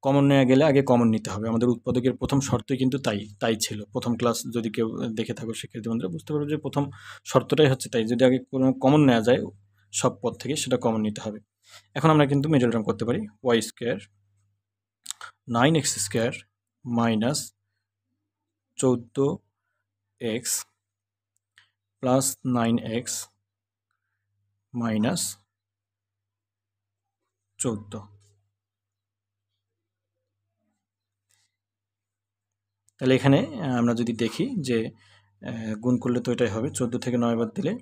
কমন নেওয়া গেলে আগে কমন নিতে হবে। আমাদের উৎপাদকের প্রথম শর্তই কিন্তু তাই ছিল। প্রথম ক্লাস যদি কেউ দেখে থাকো শিক্ষার্থী বন্ধুরা বুঝতে পারবে যে প্রথম শর্তটাই হচ্ছে তাই, যদি আগে কোনো কমন নেওয়া যায় সব পদ থেকে সেটা কমন নিতে হবে। এখন আমরা কিন্তু মিডল টার্ম করতে পারি। Y square 9x square minus 14x plus 9x minus 14। তাহলে এখানে আমরা যদি দেখি যে গুণ করলে তো এটাই হবে, 14 থেকে 9 বাদ দিলে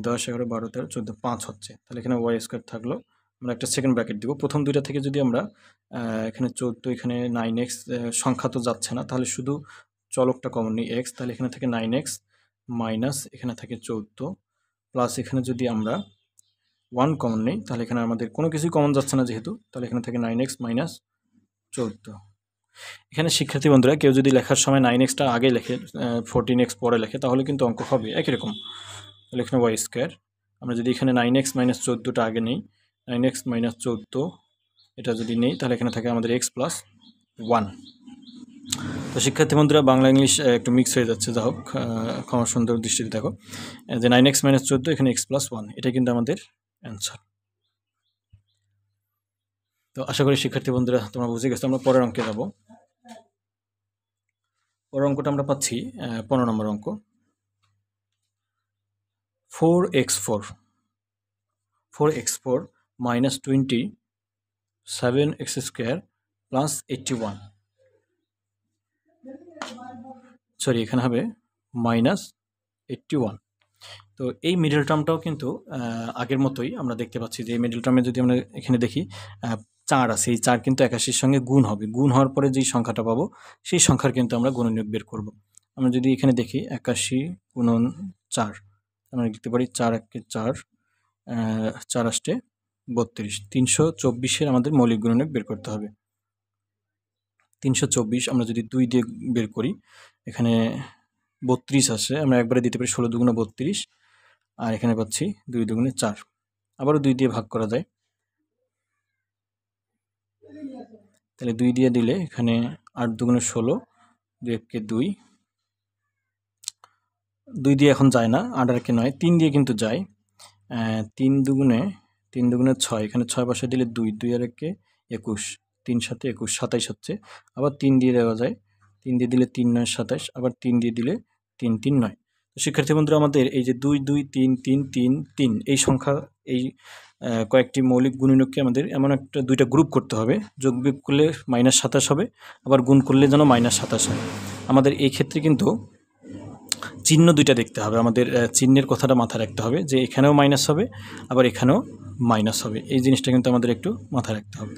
10, 11, 12, 13, 14, 5 হচ্ছে। তাহলে এখানে ওয়াই স্কোয়ার থাকলো, আমরা একটা সেকেন্ড ব্র্যাকেট দিব। প্রথম দুইটা থেকে যদি আমরা এখানে 14, এখানে 9x, সংখ্যা তো যাচ্ছে না, তাহলে শুধু চলকটা কমন নিই x, তাহলে এখানে থেকে 9x মাইনাস এখানে থাকে 14 প্লাস এখানে যদি আমরা 1 কমন নিই তাহলে এখানে আমাদের কোনো কিছুই কমন যাচ্ছে না যেহেতু, তাহলে এখানে থেকে 9x মাইনাস 14। এখানে শিক্ষার্থী বন্ধুরা কেউ যদি লেখার সময় 9xটা আগে লেখে 14x পরে লেখে তাহলে কিন্তু অঙ্ক হবে একই রকম। তাহলে এখানে ওয়াই স্কোয়ার, আমরা যদি এখানে 9x মাইনাস 14টা আগে নেই, 9x মাইনাস 14 এটা যদি নেই তাহলে এখানে থাকে আমাদের x প্লাস 1। তো শিক্ষার্থী বন্ধুরা বাংলা ইংলিশ একটু মিক্স হয়ে যাচ্ছে, যা হোক ক্ষমা সুন্দর দৃষ্টিতে দেখো যে 9x মাইনাস 14 এখানে x প্লাস 1, এটা কিন্তু আমাদের অ্যান্সার। তো আশা করি শিক্ষার্থী বন্ধুরা তোমরা বুঝে গেছো। আমরা পরের অঙ্কে যাব। পরের অঙ্কটা আমরা পাচ্ছি 15 নম্বর অঙ্ক, 4x4 minus 27x square plus 81, sorry এখানে হবে মাইনাস 81। তো এই মিডল টার্মটাও কিন্তু আগের মতোই আমরা দেখতে পাচ্ছি যে এই মিডল টার্মে যদি আমরা এখানে দেখি 4 আছে, এই 4 কিন্তু 81-র সঙ্গে গুণ হবে। গুণ হওয়ার পরে যেই সংখ্যাটা পাবো সেই সংখ্যার কিন্তু আমরা গুণনীয়ক বের করব। আমরা যদি এখানে দেখি 81 গুণন 4, আমরা লিখতে পারি 4 একে 4, 4 আষ্টে 32, 324-এর আমাদের মৌলিক গুণনীয়ক বের করতে হবে। 324 আমরা যদি 2 দিয়ে বের করি এখানে 32 আসে, আমরা একবারে দিতে পারি 16 দুগুণে 32, আর এখানে পাচ্ছি 2 দুগুণে 4, আবারও 2 দিয়ে ভাগ করা যায়। তাহলে 2 দিয়ে দিলে এখানে 8 দুগুণে 16, 2 একে 2, 2 দিয়ে এখন যায় না, 8 আর একে 9, 3 দিয়ে কিন্তু যায়। 3 দুগুণে 6, এখানে 6 বসে দিলে 2, 2 আর একে 21, 3 7 21, 27 হচ্ছে। আবার 3 দিয়ে দেওয়া যায়, 3 দিয়ে দিলে 3 9 27, আবার 3 দিয়ে দিলে 3 3 9। তো শিক্ষার্থী বন্ধুরা আমাদের এই যে 2 2 3 3 3 3 এই সংখ্যা, এই কয়েকটি মৌলিক গুণনীয়ককে আমাদের এমন একটা দুইটা গ্রুপ করতে হবে, যোগ বিয়োগ করলে -27 হবে, আবার গুণ করলে যেন -27 হয়। আমাদের এই ক্ষেত্রে কিন্তু চিহ্ন দুইটা দেখতে হবে, আমাদের চিহ্নের কথাটা মাথায় রাখতে হবে যে এখানেও মাইনাস হবে আবার এখানেও মাইনাস হবে, এই জিনিসটা কিন্তু আমাদের একটু মাথায় রাখতে হবে।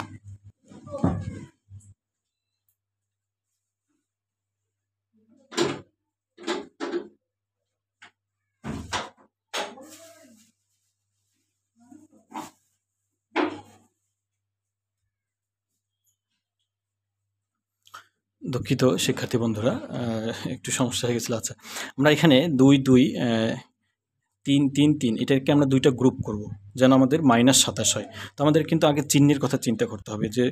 দুঃখিত শিক্ষার্থী বন্ধুরা, একটু সমস্যা হয়ে গেছিলো। আচ্ছা, আমরা এখানে 2 2 3 3 3 এটাকে আমরা দুইটা গ্রুপ করব যেন আমাদের -27 হয়। তো আমাদের কিন্তু আগে চিহ্নের কথা চিন্তা করতে হবে যে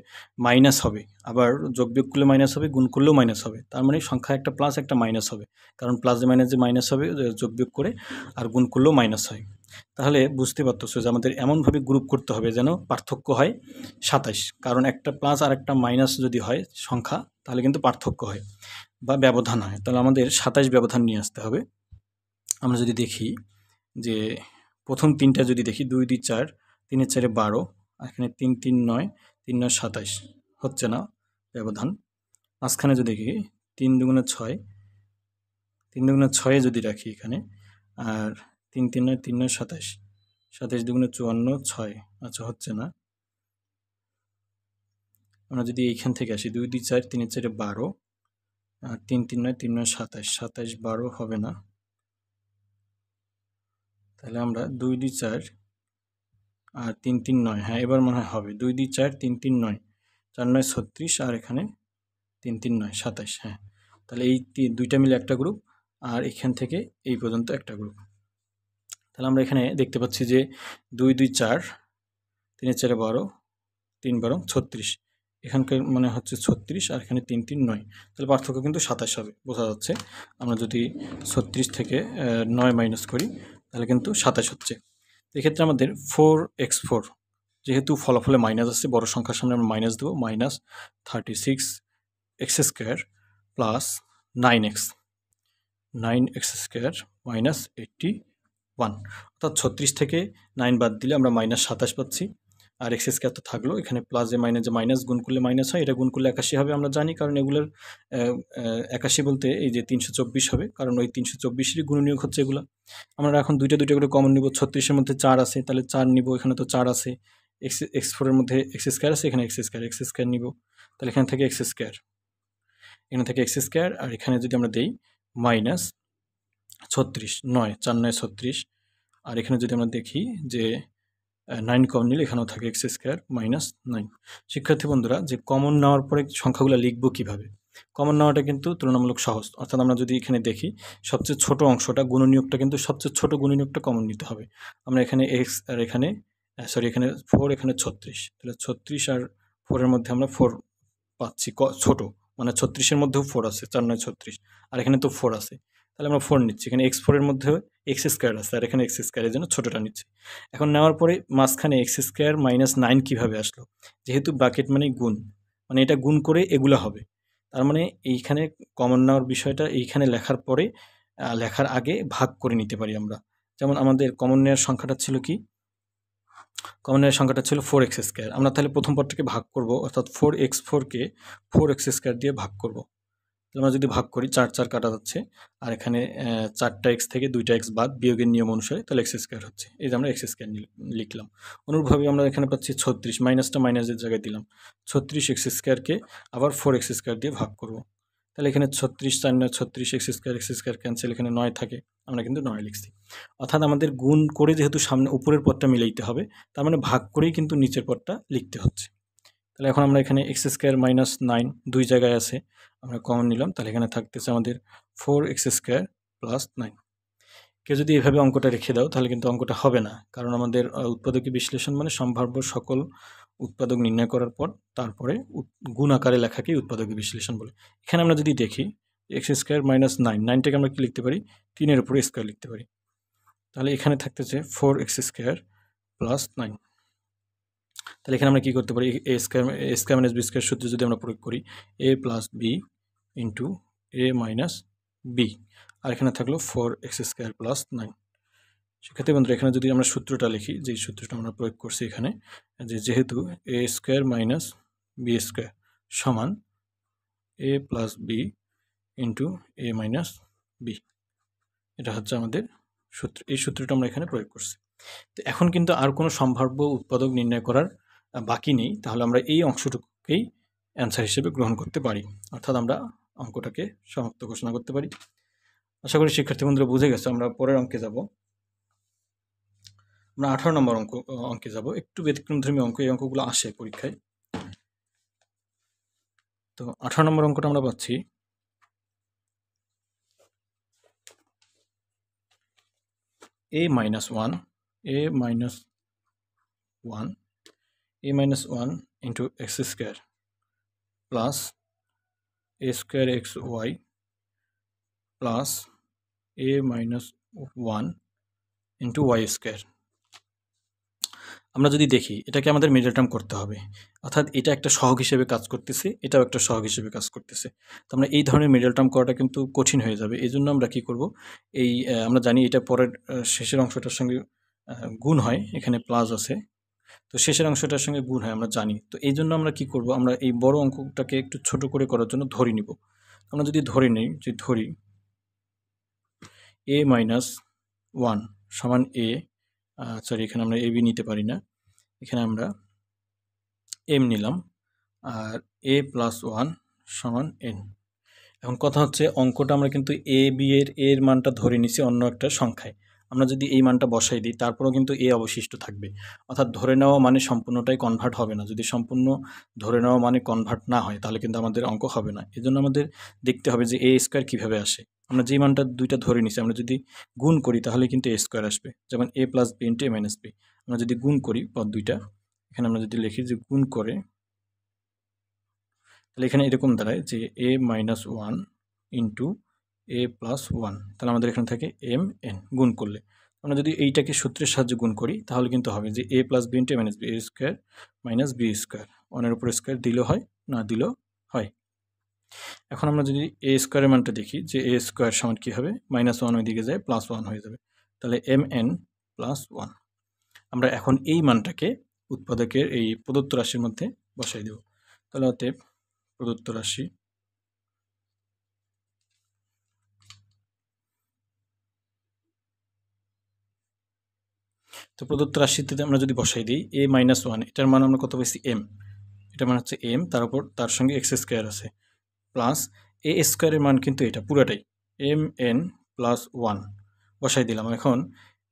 মাইনাস হবে, আবার যোগ বিয়োগ করলে মাইনাস হবে, গুণ করলেও মাইনাস হবে, তার মানে সংখ্যা একটা প্লাস একটা মাইনাস হবে, কারণ প্লাসে মাইনাসে মাইনাস হবে যোগ বিয়োগ করে, আর গুণ করলেও মাইনাস হয়। তাহলে বুঝতে পারতেছো যে আমাদের এমনভাবে গ্রুপ করতে হবে যেন পার্থক্য হয় 27, কারণ একটা প্লাস আর একটা মাইনাস যদি হয় সংখ্যা তাহলে কিন্তু পার্থক্য হয় বা ব্যবধান হয়। তাহলে আমাদের 27 ব্যবধান নিয়ে আসতে হবে। আমরা যদি দেখি যে প্রথম তিনটা যদি দেখি 2 2 4, 3 4 12, আর এখানে 3 3 9, 3 9 27 হচ্ছে না ব্যবধান। মাঝখানে যদি দেখি 3 দুগুণে 6, 3 দুগুণে 6 যদি রাখি এখানে, আর 3 3 9 3 9 27, 27 দুগুণে 54, 6, আচ্ছা হচ্ছে না। আমরা যদি এইখান থেকে আসি 2 2 4, 3 4 12, আর 3 3 9 3 9 27, 27 12 হবে না। তাহলে আমরা 2 2 4 আর 3 3 9, হ্যাঁ এবার মনে হয় হবে। 2 2 4 3 3 9, 4 9 36, আর এখানে 3 3 9 27, হ্যাঁ। তাহলে এই দুইটা মিলে একটা গ্রুপ, আর এখান থেকে এই পর্যন্ত একটা গ্রুপ। তাহলে আমরা এখানে দেখতে পাচ্ছি যে 2 2 4, 3 4 12, 3 12 36, এখানকার মানে হচ্ছে 36, আর এখানে 3 3 9। তাহলে পার্থক্য কিন্তু 27 হবে, বোঝা যাচ্ছে। আমরা যদি 36 থেকে 9 মাইনাস করি তাহলে কিন্তু 27 হচ্ছে। এক্ষেত্রে আমাদের 4x4, যেহেতু ফলাফলে মাইনাস আছে, বড় সংখ্যার সামনে আমরা মাইনাস দেবো, minus 36x² plus 9x² minus 81, অর্থাৎ 36 থেকে 9 বাদ দিলে আমরা মাইনাস 27 পাচ্ছি। আর x² তো থাকলো, এখানে প্লাসে মাইনাসে মাইনাস, গুণ করলে মাইনাস হয়, এটা গুণ করলে 81 হবে আমরা জানি, কারণ এগুলোর 81 বলতে এই যে 324 হবে, কারণ ওই 324-এরই গুণনীয়ক হচ্ছে এগুলো। আমরা এখন দুইটা করে কমন নিব। 36-এর মধ্যে 4 আছে, তাহলে 4 নিব, এখানে তো 4 আছে। x4-এর মধ্যে x² আছে, এখানে x² নিব, তাহলে এখানে থেকে x², এখানে থেকে x², আর এখানে যদি আমরা দেই মাইনাস 36, 9 4 9 36, আর এখানে যদি আমরা দেখি যে 9 কমন নিলে এখানেও থাকে x² মাইনাস 9। শিক্ষার্থী বন্ধুরা, যে কমন নেওয়ার পরে সংখ্যাগুলো লিখবো কিভাবে? কমন নেওয়াটা কিন্তু তুলনামূলক সহজ। অর্থাৎ আমরা যদি এখানে দেখি সবচেয়ে ছোট অংশটা, গুণনীয়কটা কিন্তু সবচেয়ে ছোট গুণনীয়কটা কমন নিতে হবে। আমরা এখানে x আর এখানে এখানে 4, এখানে 36, তাহলে 36 আর 4-এর মধ্যে আমরা 4 পাচ্ছি ছোট, মানে 36-এর মধ্যেও 4 আছে, 4 9 36, আর এখানে তো 4 আছে, তাহলে আমরা 4 নিচ্ছি। এখানে x4-এর মধ্যেও x² আছে, আর এখানে x², এর জন্য ছোটটা নিচ্ছি। এখন নেওয়ার পরে মাঝখানে x² মাইনাস 9 কীভাবে আসলো? যেহেতু ব্র্যাকেট মানেই গুণ, মানে এটা গুণ করে এগুলো হবে। তার মানে এইখানে কমন নেওয়ার বিষয়টা এইখানে লেখার পরে, লেখার আগে ভাগ করে নিতে পারি আমরা। যেমন আমাদের কমন নেওয়ার সংখ্যাটা ছিল কি? কমন নেওয়ার সংখ্যাটা ছিল 4x²। আমরা তাহলে প্রথম পদটাকে ভাগ করব, অর্থাৎ 4x4-কে 4x² দিয়ে ভাগ করব। তাহলে আমরা যদি ভাগ করি 4 4 কাটা যাচ্ছে, আর এখানে 4টা x থেকে 2টা x বাদ, বিয়োগের নিয়ম অনুসারে, তাহলে x² হচ্ছে। এই যে আমরা x² লিখলাম। অনুরূপভাবে আমরা এখানে পাচ্ছি 36, মাইনাসটা মাইনাসের জায়গায় দিলাম। 36x²-কে আবার 4x² দিয়ে ভাগ করব। তাহলে এখানে 36 4 9 36, x² ক্যান্সেল, এখানে 9 থাকে, আমরা কিন্তু 9 লিখছি। অর্থাৎ আমাদের গুণ করে যেহেতু সামনে উপরের পদটা মিলাইতে হবে, তার মানে ভাগ করেই কিন্তু নিচের পদটা লিখতে হচ্ছে। তাহলে এখন আমরা এখানে x² মাইনাস 9 দুই জায়গায় আছে, আমরা কমন নিলাম, তাহলে এখানে থাকতেছে আমাদের 4x² প্লাস 9। কেউ যদি এভাবে অঙ্কটা রেখে দাও তাহলে কিন্তু অঙ্কটা হবে না, কারণ আমাদের উৎপাদকীয় বিশ্লেষণ মানে সম্ভাব্য সকল উৎপাদক নির্ণয় করার পর তারপরে গুণ আকারে লেখাকেই উৎপাদকীয় বিশ্লেষণ বলে। এখানে আমরা যদি দেখি x² মাইনাস 9, 9টাকে আমরা কি লিখতে পারি? 3-এর উপরে স্কোয়ার লিখতে পারি। তাহলে এখানে থাকতেছে 4x² প্লাস 9। তাহলে এখানে আমরা কী করতে পারি? a square minus b square সূত্র যদি আমরা প্রয়োগ করি, a plus b into a minus b, আর এখানে থাকলো 4x² প্লাস 9। সেক্ষেত্রে বন্ধুরা এখানে যদি আমরা সূত্রটা লিখি, যেই সূত্রটা আমরা প্রয়োগ করছি এখানে, যেহেতু a square minus b square সমান a plus b into a minus b, এটা হচ্ছে আমাদের সূত্র। এই সূত্রটা আমরা এখানে প্রয়োগ করছি। তো এখন কিন্তু আর কোনো সম্ভাব্য উৎপাদক নির্ণয় করার বাকি নেই, তাহলে আমরা এই অংশটুকুকেই অ্যান্সার হিসেবে গ্রহণ করতে পারি, অর্থাৎ আমরা অঙ্কটাকে সমাপ্ত ঘোষণা করতে পারি। আশা করি শিক্ষার্থী বন্ধুরা বুঝে গেছে। আমরা পরের অঙ্কে যাব। আমরা 18 নম্বর অঙ্কে যাব। একটু ব্যতিক্রমধর্মী অঙ্ক, এই অঙ্কগুলো আসে পরীক্ষায়। তো 18 নম্বর অঙ্কটা আমরা পাচ্ছি a minus 1 into x² plus a square xy plus a minus 1 into y² আমরা যদি দেখি এটাকে আমাদের মিডল টার্ম করতে হবে, অর্থাৎ এটা একটা সহগ হিসেবে কাজ করতেছে, এটাও একটা সহগ হিসেবে কাজ করতেছে। তো আমরা এই ধরনের মিডল টার্ম করাটা কিন্তু কঠিন হয়ে যাবে। এই জন্য আমরা কি করব, এই আমরা জানি এটা পরের শেষের অংশটার সঙ্গে গুণ হয়, এখানে প্লাস আছে, তো শেষের অংশটার সঙ্গে গুণ হয় আমরা জানি। তো এই জন্য আমরা কি করব, আমরা এই বড় অঙ্কটাকে একটু ছোট করে করার জন্য ধরে নিব। আমরা যদি ধরে নিই, যে ধরি a মাইনাস 1 সমান a, সরি এখানে আমরা ab নিতে পারি না, এখানে আমরা m নিলাম, আর a প্লাস 1 সমান n। এখন কথা হচ্ছে অঙ্কটা আমরা কিন্তু a b এর মানটা ধরে নিছি অন্য একটা সংখ্যায়। আমরা যদি এই মানটা বসাই দিই তারপরেও কিন্তু a অবশিষ্ট থাকবে, অর্থাৎ ধরে নেওয়া মানে সম্পূর্ণটাই কনভার্ট হবে না। যদি সম্পূর্ণ ধরে নেওয়া মানে কনভার্ট না হয় তাহলে কিন্তু আমাদের অঙ্ক হবে না। এজন্য আমাদের দেখতে হবে যে a স্কোয়ার কীভাবে আসে। আমরা যেই মানটা দুইটা ধরে নিছি আমরা যদি গুণ করি তাহলে কিন্তু a স্কোয়ার আসবে, যেমন a plus b into a minus b। আমরা যদি গুণ করি পদ দুইটা, এখানে আমরা যদি লিখি যে গুণ করে, তাহলে এখানে এরকম দাঁড়ায় যে a minus 1 into a plus 1, তাহলে আমাদের এখানে থাকে m n গুণ করলে। আমরা যদি এইটাকে সূত্রের সাহায্যে গুণ করি তাহলে কিন্তু হবে যে a plus b into a minus b, a square minus b square, 1-এর উপর স্কোয়ার দিলেও হয়, না দিলেও হয়। এখন আমরা যদি a স্কোয়ারের মানটা দেখি যে a স্কোয়ার সমান কী হবে, মাইনাস 1 ওইদিকে যায় প্লাস 1 হয়ে যাবে, তাহলে m n প্লাস 1। আমরা এখন এই মানটাকে উৎপাদকের এই প্রদত্ত রাশির মধ্যে বসাই দেব। তাহলে অতএব প্রদত্ত রাশি তো প্রদত্ত রাশিতে আমরা যদি বসাই দিই a মাইনাস 1, এটার মান আমরা কত পাইছি m, এটার মান হচ্ছে m, তার উপর তার সঙ্গে এক্স স্কোয়ার আছে, প্লাস a স্কোয়ারের মান কিন্তু এটা পুরোটাই m n প্লাস 1 বসাই দিলাম। এখন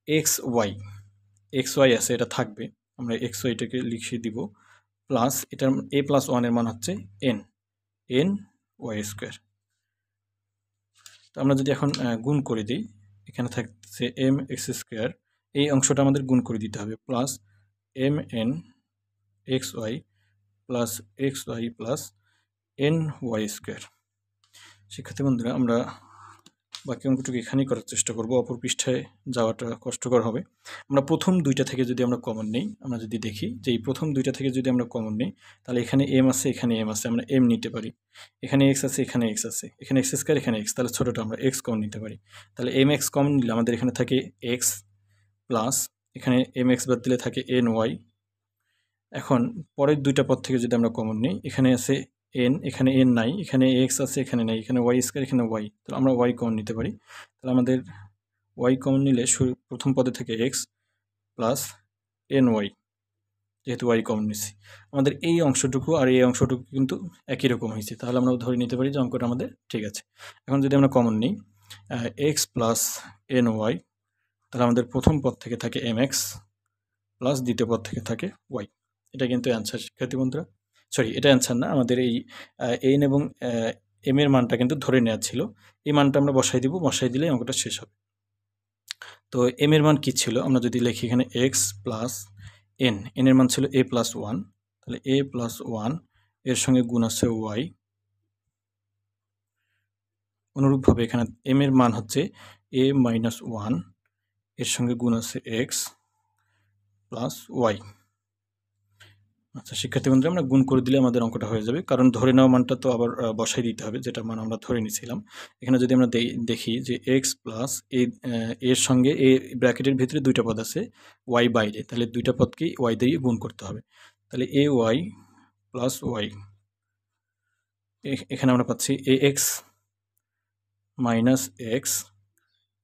এক্স ওয়াই আছে, এটা থাকবে, আমরা এক্স ওয়াইটাকে লিখে দিব, প্লাস এটার a প্লাস 1-এর মান হচ্ছে n ওয়াই স্কোয়ার। তো আমরা যদি এখন গুণ করে দিই, এখানে থাকছে m এক্স স্কোয়ার, এই অংশটা আমাদের গুণ করে দিতে হবে, plus m n x y plus n y square. শিক্ষার্থী বন্ধুরা, আমরা বাকি অঙ্কটুকু এখানেই করার চেষ্টা করব, অপর পৃষ্ঠায় যাওয়াটা কষ্টকর হবে। আমরা প্রথম দুইটা থেকে যদি আমরা কমন নেই, আমরা যদি দেখি যে এই প্রথম দুইটা থেকে যদি আমরা কমন নেই তাহলে এখানে m আছে, এখানে m আছে, আমরা m নিতে পারি, এখানে x আছে, এখানে x আছে, এখানে x স্কোয়ার, এখানে x, তাহলে ছোটোটা আমরা x কমন নিতে পারি। তাহলে mx কমন নিলে আমাদের এখানে থাকে x, প্লাস এখানে mx বাদ দিলে থাকে ny। এখন পরের দুইটা পদ থেকে যদি আমরা কমন নিই, এখানে আছে n, এখানে n নাই, এখানে x আছে, এখানে নাই, এখানে y স্কোয়ার, এখানে y, তাহলে আমরা y কমন নিতে পারি। তাহলে আমাদের y কমন নিলে প্রথম পদে থেকে x প্লাস ny, যেহেতু y কমন নিচ্ছি, আমাদের এই অংশটুকু আর এই অংশটুকু কিন্তু একই রকম হয়েছে, তাহলে আমরা ধরে নিতে পারি যে অঙ্কটা আমাদের ঠিক আছে। এখন যদি আমরা কমন নিই x প্লাস ny, তাহলে আমাদের প্রথম পদ থেকে থাকে mx প্লাস দ্বিতীয় পদ থেকে থাকে y। এটা কিন্তু অ্যান্সার শিক্ষার্থী বন্ধুরা, সরি এটা অ্যান্সার না, আমাদের এই n এবং m এর মানটা কিন্তু ধরে নেওয়া ছিল, এই মানটা আমরা বসাই দিব, বসাই দিলে অঙ্কটা শেষ হবে। তো m এর মান কী ছিল, আমরা যদি লিখি এখানে x প্লাস n, n এর মান ছিল a প্লাস 1, তাহলে a প্লাস 1 এর সঙ্গে গুণ আছে y। অনুরূপভাবে এখানে m এর মান হচ্ছে a মাইনাস 1, এর সঙ্গে গুণ আছে x প্লাস y। আচ্ছা শিক্ষার্থী বন্ধুরা, আমরা গুণ করে দিলে আমাদের অঙ্কটা হয়ে যাবে, কারণ ধরে নেওয়া মানটা তো আবার বসাই দিতে হবে, যেটা মান আমরা ধরে নিয়েছিলাম। এখানে যদি আমরা দেখি যে x প্লাস এর সঙ্গে এ ব্র্যাকেটের ভিতরে দুইটা পদ আছে, y বাইরে, তাহলে দুইটা পদকেই y দিয়ে গুণ করতে হবে, তাহলে a y প্লাস y, এখানে আমরা পাচ্ছি ax minus x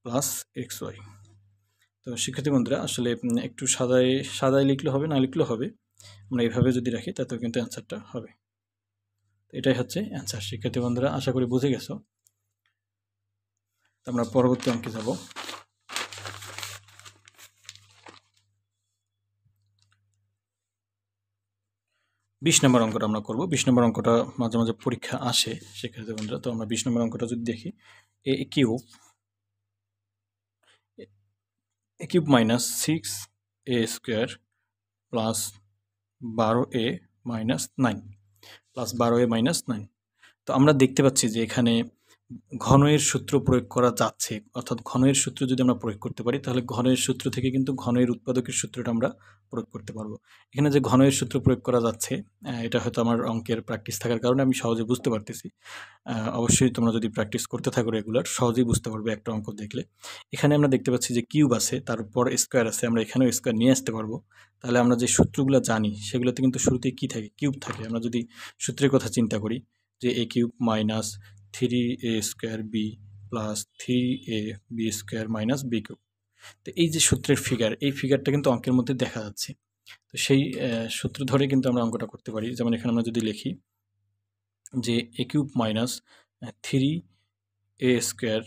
plus x y. তো শিক্ষার্থী বন্ধুরা, আসলে একটু সাদায় লিখলে হবে, না লিখলেও হবে, আমরা এইভাবে যদি রাখি তাতেও কিন্তু অ্যান্সারটা হবে। তো এটাই হচ্ছে অ্যান্সার শিক্ষার্থী বন্ধুরা, আশা করি বুঝে গেছো। তো আমরা পরবর্তী অঙ্কে যাব। বিশ নম্বর অঙ্কটা আমরা করব। 20 নম্বর অঙ্কটা মাঝে মাঝে পরীক্ষা আসে শিক্ষার্থী বন্ধুরা। তো আমরা 20 নম্বর অঙ্কটা যদি দেখি, A cube minus 6a square plus 12a minus 9 plus 12a minus 9। তো আমরা দেখতে পাচ্ছি যে এখানে ঘনয়ের সূত্র প্রয়োগ করা যাচ্ছে, অর্থাৎ ঘনয়ের সূত্র যদি আমরা প্রয়োগ করতে পারি তাহলে ঘনয়ের সূত্র থেকে কিন্তু ঘনয়ের উৎপাদকের সূত্রটা আমরা প্রয়োগ করতে পারবো। এখানে যে ঘনয়ের সূত্র প্রয়োগ করা যাচ্ছে এটা হয়তো আমার অঙ্কের প্র্যাকটিস থাকার কারণে আমি সহজে বুঝতে পারতেছি। অবশ্যই তোমরা যদি প্র্যাকটিস করতে থাকো রেগুলার সহজেই বুঝতে পারবে একটা অঙ্ক দেখলে। এখানে আমরা দেখতে পাচ্ছি যে কিউব আছে, তারপর স্কোয়ার আছে, আমরা এখানেও স্কোয়ার নিয়ে আসতে পারবো। তাহলে আমরা যে সূত্রগুলো জানি সেগুলোতে কিন্তু শুরুতেই কী থাকে, কিউব থাকে। আমরা যদি সূত্রের কথা চিন্তা করি যে A cube minus 3a square B plus 3a B square minus B cube. তো এই যে সূত্রের ফিগার, এই ফিগারটা কিন্তু অঙ্কের মধ্যে দেখা যাচ্ছে। তো সেই সূত্র ধরে কিন্তু আমরা অঙ্কটা করতে পারি। যেমন এখানে আমরা যদি লিখি যে A cube minus 3a square,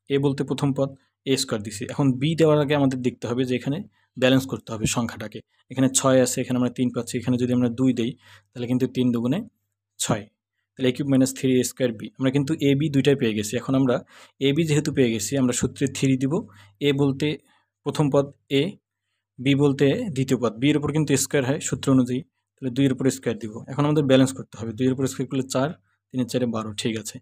A বলতে প্রথম পদ, এ স্কোয়ার দিছি। এখন বি দেওয়ার আগে আমাদের দেখতে হবে যে এখানে ব্যালেন্স করতে হবে সংখ্যাটাকে। এখানে 6 আছে, এখানে আমরা 3 পাচ্ছি, এখানে যদি আমরা 2 দেই তাহলে কিন্তু 3 দুগুণে 6। তাহলে A cube minus 3a square B, আমরা কিন্তু এ বি দুইটাই পেয়ে গেছি। এখন আমরা এ বি যেহেতু পেয়ে গেছি, আমরা সূত্রে 3 দিব। এ বলতে প্রথম পদ এ, বি বলতে দ্বিতীয় পদ, বি এর উপর কিন্তু স্কোয়ার হয় সূত্র অনুযায়ী, তাহলে 2 এর উপর স্কোয়ার দিব। এখন আমাদের ব্যালেন্স করতে হবে, 2 এর উপর স্কোয়ার করলে 4, 3 এর 4 12, ঠিক আছে।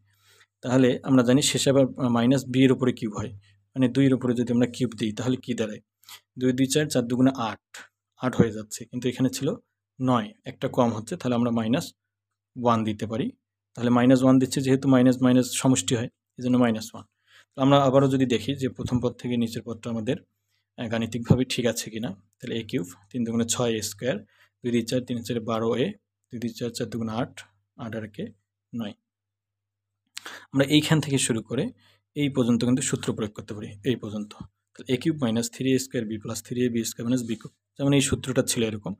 তাহলে আমরা জানি শেষে আবার মাইনাস বি এর উপরে কিউব হয়, মানে 2 এর উপরে যদি আমরা কিউব দিই তাহলে কি দাঁড়ায়, 2 2 4, 4 দুগুণে 8, 8 হয়ে যাচ্ছে। কিন্তু এখানে ছিল 9, একটা কম হচ্ছে, তাহলে আমরা -1 দিতে পারি। তাহলে -1 দিচ্ছে, যেহেতু মাইনাস মাইনাস সমষ্টি হয় এই জন্য -1। আমরা আবারও যদি দেখি যে প্রথম পদ থেকে নিচের পদটা আমাদের গাণিতিকভাবে ঠিক আছে কিনা, তাহলে এ কিউব 3 দুগুণে 6 এ স্কোয়ার, 2 2 4, 3 4 12 এ, 2 2 4, 4 দুগুণে 8, 8 আর একে 9। আমরা এইখান থেকে শুরু করে এই পর্যন্ত কিন্তু সূত্র প্রয়োগ করতে পারি, এই পর্যন্ত। তাহলে A cube minus 3a square B plus 3a B square minus B cube, যেমন এই সূত্রটা ছিল এরকম,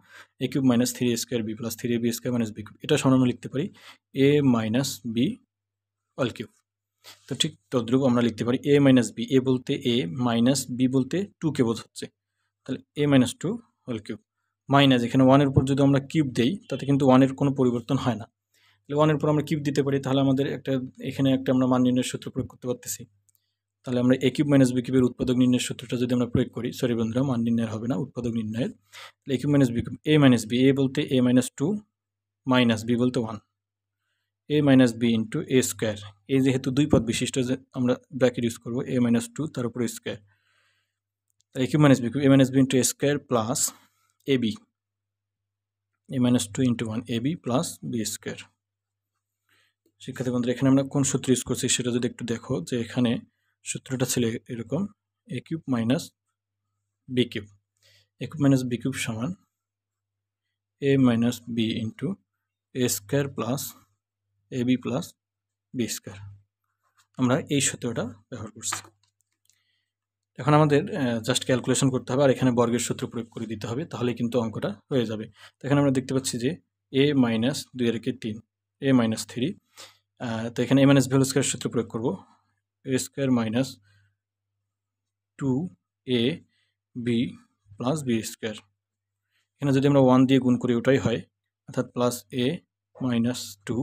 A cube minus 3a square B plus 3a B square minus B cube. এটা সমান আমরা লিখতে পারি A minus B all cube. তো ঠিক তদ্রুপ আমরা লিখতে পারি এ মাইনাস বি, এ বলতে এ, মাইনাস বি বলতে 2কে বোঝাচ্ছে, তাহলে এ মাইনাস 2 হোল কিউব। মাইনাস এখানে 1 এর উপর যদি আমরা কিউব দেই তাতে কিন্তু 1 এর কোনো পরিবর্তন হয় না, তাহলে 1 এর উপর আমরা কিউব দিতে পারি, তাহলে আমাদের এখানে একটা আমরা মান নির্ণয়ের সূত্র প্রয়োগ করতে পারতেছি। তাহলে আমরা এ কিউব মাইনাস বি কিউবের উৎপাদক নির্ণয়ের সূত্রটা যদি আমরা প্রয়োগ করি, সরি বন্ধুরা, মান নির্ণয়ের হবে না, উৎপাদক নির্ণয়ের। তাহলে A cube minus B cube, A minus B, A বলতে এ মাইনাস 2, মাইনাস বি বলতে 1, এ মাইনাস বি ইন্টু এ স্কোয়ার। এই যেহেতু দুই পদ বিশিষ্ট, যে আমরা ব্র্যাকেট ইউজ করবো, এ মাইনাস 2 তার উপরে square, A cube minus B cube, A minus B into A square plus A B, A minus 2 into 1 A B plus B square. শিক্ষার্থী বন্ধুরা, এখানে আমরা কোন সূত্র ইউজ করছি সেটা যদি একটু দেখো, যে এখানে সূত্রটা ছিল এরকম, A cube minus B cube, A cube minus B cube সমান এ minus B into A square plus A B plus B square. আমরা এই সূত্রটা ব্যবহার করছি। এখন আমাদের জাস্ট ক্যালকুলেশন করতে হবে, আর এখানে বর্গের সূত্র প্রয়োগ করে দিতে হবে, তাহলে কিন্তু অঙ্কটা হয়ে যাবে। তো এখানে আমরা দেখতে পাচ্ছি যে এ মাইনাস 2 এর একে 3, এ মাইনাস 3, তো এখানে A minus B whole square সূত্র প্রয়োগ করবো, A square minus 2a B plus B square. এখানে যদি আমরা 1 দিয়ে গুণ করি ওটাই হয়, অর্থাৎ প্লাস এ মাইনাস 2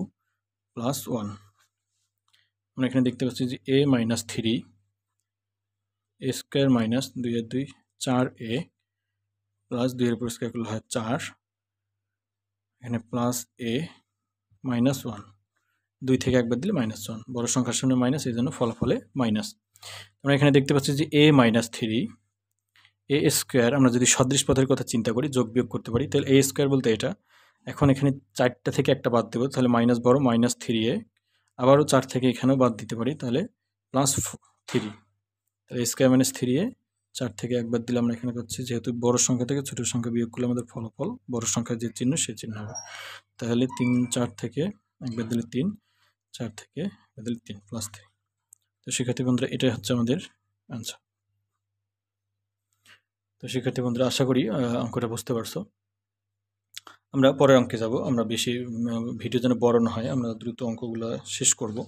প্লাস 1। আমরা এখানে দেখতে পাচ্ছি যে এ মাইনাস 3, এ স্কোয়ার মাইনাস 2 এর 2, 4a প্লাস 2 এর উপর স্কোয়ার করলে হয় 4, এখানে প্লাস এ মাইনাস 1, 2 থেকে একবার দিলে -1, বড় সংখ্যার সামনে মাইনাস, এই জন্য ফলাফলে মাইনাস। আমরা এখানে দেখতে পাচ্ছি যে এ মাইনাস 3, এ স্কোয়ার, আমরা যদি সদৃশ পদের কথা চিন্তা করি, যোগ বিয়োগ করতে পারি, তাহলে এ স্কোয়ার বলতে এটা। এখন এখানে 4টা থেকে একটা বাদ দেবো, তাহলে মাইনাস বড়, মাইনাস 3a, আবারও 4 থেকে এখানেও বাদ দিতে পারি, তাহলে প্লাস 3, তাহলে স্কোয়ার মাইনাস 3a, 4 থেকে একবার দিলে আমরা এখানে পাচ্ছি, যেহেতু বড় সংখ্যা থেকে ছোট সংখ্যা বিয়োগ করলে আমাদের ফলাফল বড় সংখ্যার যে চিহ্ন সেই চিহ্ন হবে, তাহলে 3 4 থেকে একবার দিলে 3, 4 থেকে একবার দিলে 3, প্লাস 3। তো শিক্ষার্থী বন্ধুরা, এটাই হচ্ছে আমাদের আনসার। তো শিক্ষার্থী বন্ধুরা, আশা করি অঙ্কটা বুঝতে পারছো। আমরা পরের অঙ্কে যাব, আমরা বেশি ভিডিও যেন বড় না হয়, আমরা দ্রুত অঙ্কগুলো শেষ করব।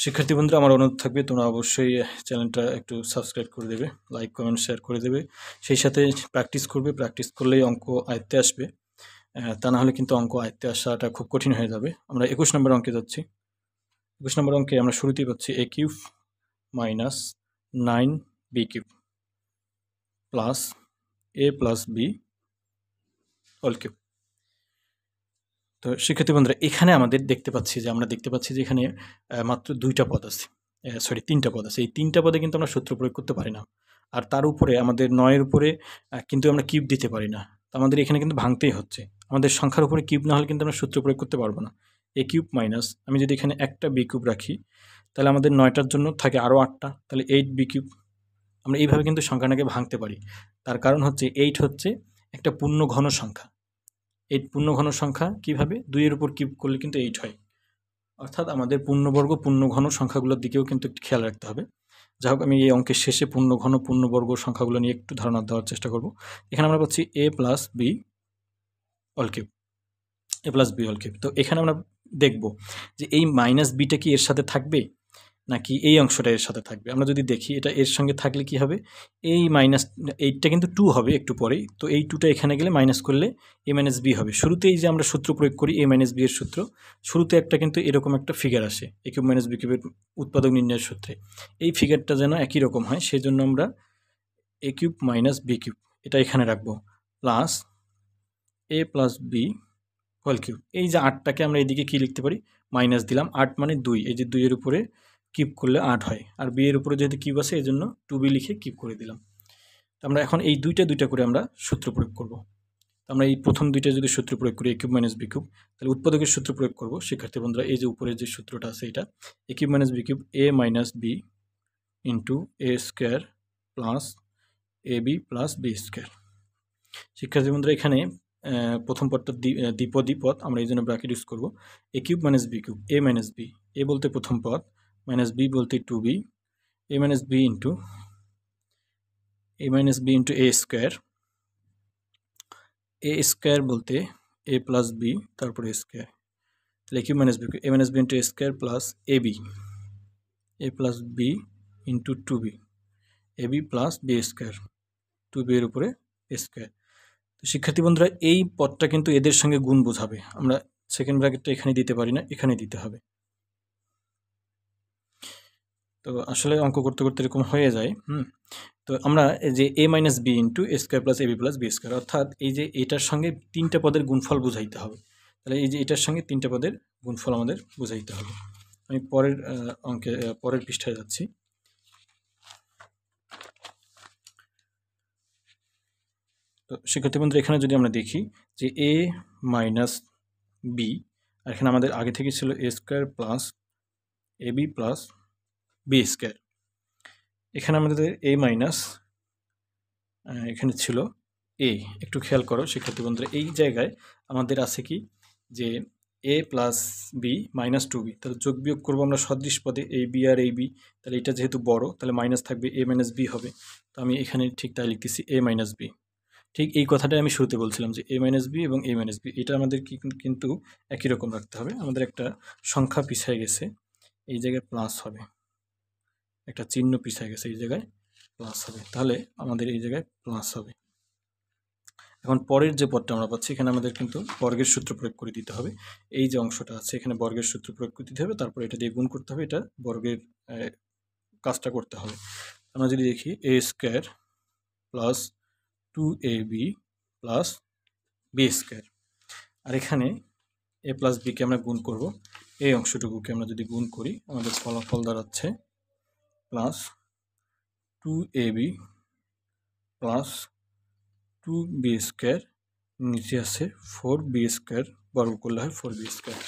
শিক্ষার্থী বন্ধুরা, আমার অনুরোধ থাকবে তোমরা অবশ্যই চ্যানেলটা একটু সাবস্ক্রাইব করে দেবে, লাইক কমেন্ট শেয়ার করে দেবে, সেই সাথে প্র্যাকটিস করবে, প্র্যাকটিস করলেই অঙ্ক আয়ত্তে আসবে, তা না হলে কিন্তু অঙ্ক আয়ত্তে আসাটা খুব কঠিন হয়ে যাবে। আমরা 21 নম্বর অঙ্কে যাচ্ছি। 21 নম্বর অঙ্কে আমরা শুরুতেই পাচ্ছি A cube minus 9b cube plus A plus B whole cube. তো শিক্ষার্থী বন্ধুরা এখানে আমরা দেখতে পাচ্ছি যে এখানে মাত্র ২টা পদ আছে, সরি ৩টা পদ আছে। এই ৩টা পদে কিন্তু আমরা সূত্র প্রয়োগ করতে পারি না। আর তার উপরে আমাদের ৯ এর উপরে কিন্তু আমরা কিউব দিতে পারি না। তো আমাদের এখানে কিন্তু ভাঙতেই হচ্ছে। আমাদের সংখ্যার উপরে কিউব না হলে কিন্তু আমরা সূত্র প্রয়োগ করতে পারবো না। এ কিউব মাইনাস আমি যদি এখানে একটা বি কিউব রাখি, তাহলে আমাদের ৯টার জন্য থাকে আরও ৮টা, তাহলে 8 বি কিউব। আমরা এইভাবে কিন্তু সংখ্যাটাকে ভাঙতে পারি। তার কারণ হচ্ছে 8 হচ্ছে একটা পূর্ণ ঘন সংখ্যা। 8 পূর্ণ ঘন সংখ্যা কীভাবে? 2 এর উপর কিউব করলে কিন্তু 8 হয়। অর্থাৎ আমাদের পূর্ণবর্গ পূর্ণঘন সংখ্যাগুলোর দিকেও কিন্তু একটু খেয়াল রাখতে হবে। যাই হোক, আমি এই অঙ্কের শেষে পূর্ণঘন পূর্ণবর্গ সংখ্যাগুলো নিয়ে একটু ধারণা দেওয়ার চেষ্টা করব। এখানে আমরা পাচ্ছি a plus b all cube, a plus b all cube. তো এখানে আমরা দেখব যে এই মাইনাস বিটা কি এর সাথে থাকবে নাকি এই অংশটা এর সাথে থাকবে। আমরা যদি দেখি এটা এর সঙ্গে থাকলে কি হবে, এই মাইনাস 8টা কিন্তু 2 হবে একটু পরেই। তো এই 2টা এখানে গেলে মাইনাস করলে a মাইনাস বি হবে। শুরুতেই যে আমরা সূত্র প্রয়োগ করি a মাইনাস বি এর সূত্র, শুরুতে একটা কিন্তু এরকম একটা ফিগার আসে a কিউব মাইনাস বি কিউবের উৎপাদক নির্ণয়ের সূত্রে। এই ফিগারটা যেন একই রকম হয় সেই জন্য আমরা a cube minus B cube এটা এখানে রাখবো, plus a plus B whole cube. এই যে 8টাকে আমরা এদিকে কি লিখতে পারি, মাইনাস দিলাম। 8 মানে 2, এই যে 2 এর উপরে কিউব করলে 8 হয়। আর বি এর উপরে যেহেতু কিউব আছে এই জন্য 2b লিখে কিউব করে দিলাম। তো আমরা এখন এই দুইটা করে আমরা সূত্র প্রয়োগ করব। আমরা এই প্রথম দুইটা যদি সূত্র প্রয়োগ করি a cube minus B cube, তাহলে উৎপাদকের সূত্র প্রয়োগ করব। শিক্ষার্থী বন্ধুরা এই যে উপরে যে সূত্রটা আছে এটা a cube minus B cube a minus B into a square plus A B plus B square. শিক্ষার্থী বন্ধুরা এখানে প্রথম পদটা দ্বিপদী পদ, আমরা এই জন্য ব্র্যাকেট ইউজ করবো। A cube minus B cube, A minus B, A বলতে প্রথম পদ, মাইনাস বি বলতে 2b, A minus B into A square, A square বলতে এ প্লাস বি তারপরে স্কোয়ার, তাহলে A cube minus B cube, A minus B into A square plus A B, A plus B into 2b, A B plus B square, 2b এর উপরে স্কোয়ার। তো শিক্ষার্থী বন্ধুরা এই পদটা কিন্তু এদের সঙ্গে গুণ বোঝাবে। আমরা সেকেন্ড ব্র্যাকেটটা এখানে দিতে পারি না, এখানে দিতে হবে। তো আসলে অঙ্ক করতে করতে এরকম হয়ে যায়। তো আমরা এই যে a minus B into A square plus A B plus B square, অর্থাৎ এই যে এটার সঙ্গে 3টা পদের গুণফল বুঝাইতে হবে। তাহলে এই যে এটার সঙ্গে 3টা পদের গুণফল আমাদের বুঝাইতে হবে। আমি পরের অঙ্কে পরের পৃষ্ঠায় যাচ্ছি। তো শিক্ষার্থী বন্ধুরা এখানে যদি আমরা দেখি যে a মাইনাস বি, আর এখানে আমাদের আগে থেকে ছিল এ square plus A B plus B square. এখানে আমাদের এ মাইনাস, এখানে ছিল এ। একটু খেয়াল করো শিক্ষার্থী বন্ধুরা, এই জায়গায় আমাদের আছে কি যে এ প্লাস বি মাইনাস 2b, তাহলে যোগ বিয়োগ করবো আমরা সদৃশ পদে এই বি আর এই বি। তাহলে এটা যেহেতু বড় তাহলে মাইনাস থাকবে, এ মাইনাস বি হবে। তো আমি এখানে ঠিক তাই লিখতেছি এ মাইনাস বি। ঠিক এই কথাটাই আমি শুরুতে বলছিলাম যে এ মাইনাস বি এবং এ মাইনাস বি এটা আমাদের কিন্তু একই রকম রাখতে হবে। আমাদের একটা সংখ্যা পিছিয়ে গেছে, এই জায়গায় প্লাস হবে, একটা চিহ্ন পিছিয়ে গেছে, এই জায়গায় প্লাস হবে, তাহলে আমাদের এই জায়গায় প্লাস হবে। এখন পরের যে পদটা আমরা পাচ্ছি এখানে আমাদের কিন্তু বর্গের সূত্র প্রয়োগ করে দিতে হবে। এই যে অংশটা আছে এখানে বর্গের সূত্র প্রয়োগ করে দিতে হবে, তারপর এটা দিয়ে গুণ করতে হবে, এটা বর্গের কাজটা করতে হবে। আমরা যদি দেখি A square plus 2ab plus B square, আর এখানে এ প্লাস বিকে আমরা গুণ করব। এই অংশটুকুকে আমরা যদি গুণ করি আমাদের ফলাফল দাঁড়াচ্ছে plus 2ab plus 2b square, নিচে আছে 4b স্কোয়ার, বর্গ করলে হয় 4b স্কোয়ার।